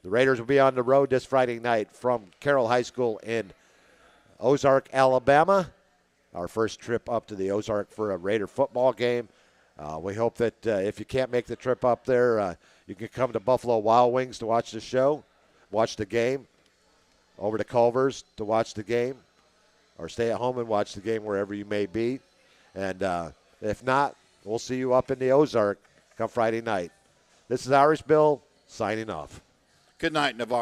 Raiders will be on the road this Friday night from Carroll High School in Ozark, Alabama. Our first trip up to the Ozark for a Raider football game. We hope that if you can't make the trip up there, you can come to Buffalo Wild Wings to watch the show, watch the game, over to Culver's to watch the game, or stay at home and watch the game wherever you may be. And if not, we'll see you up in the Ozark come Friday night. This is Irish Bill signing off. Good night, Navarre.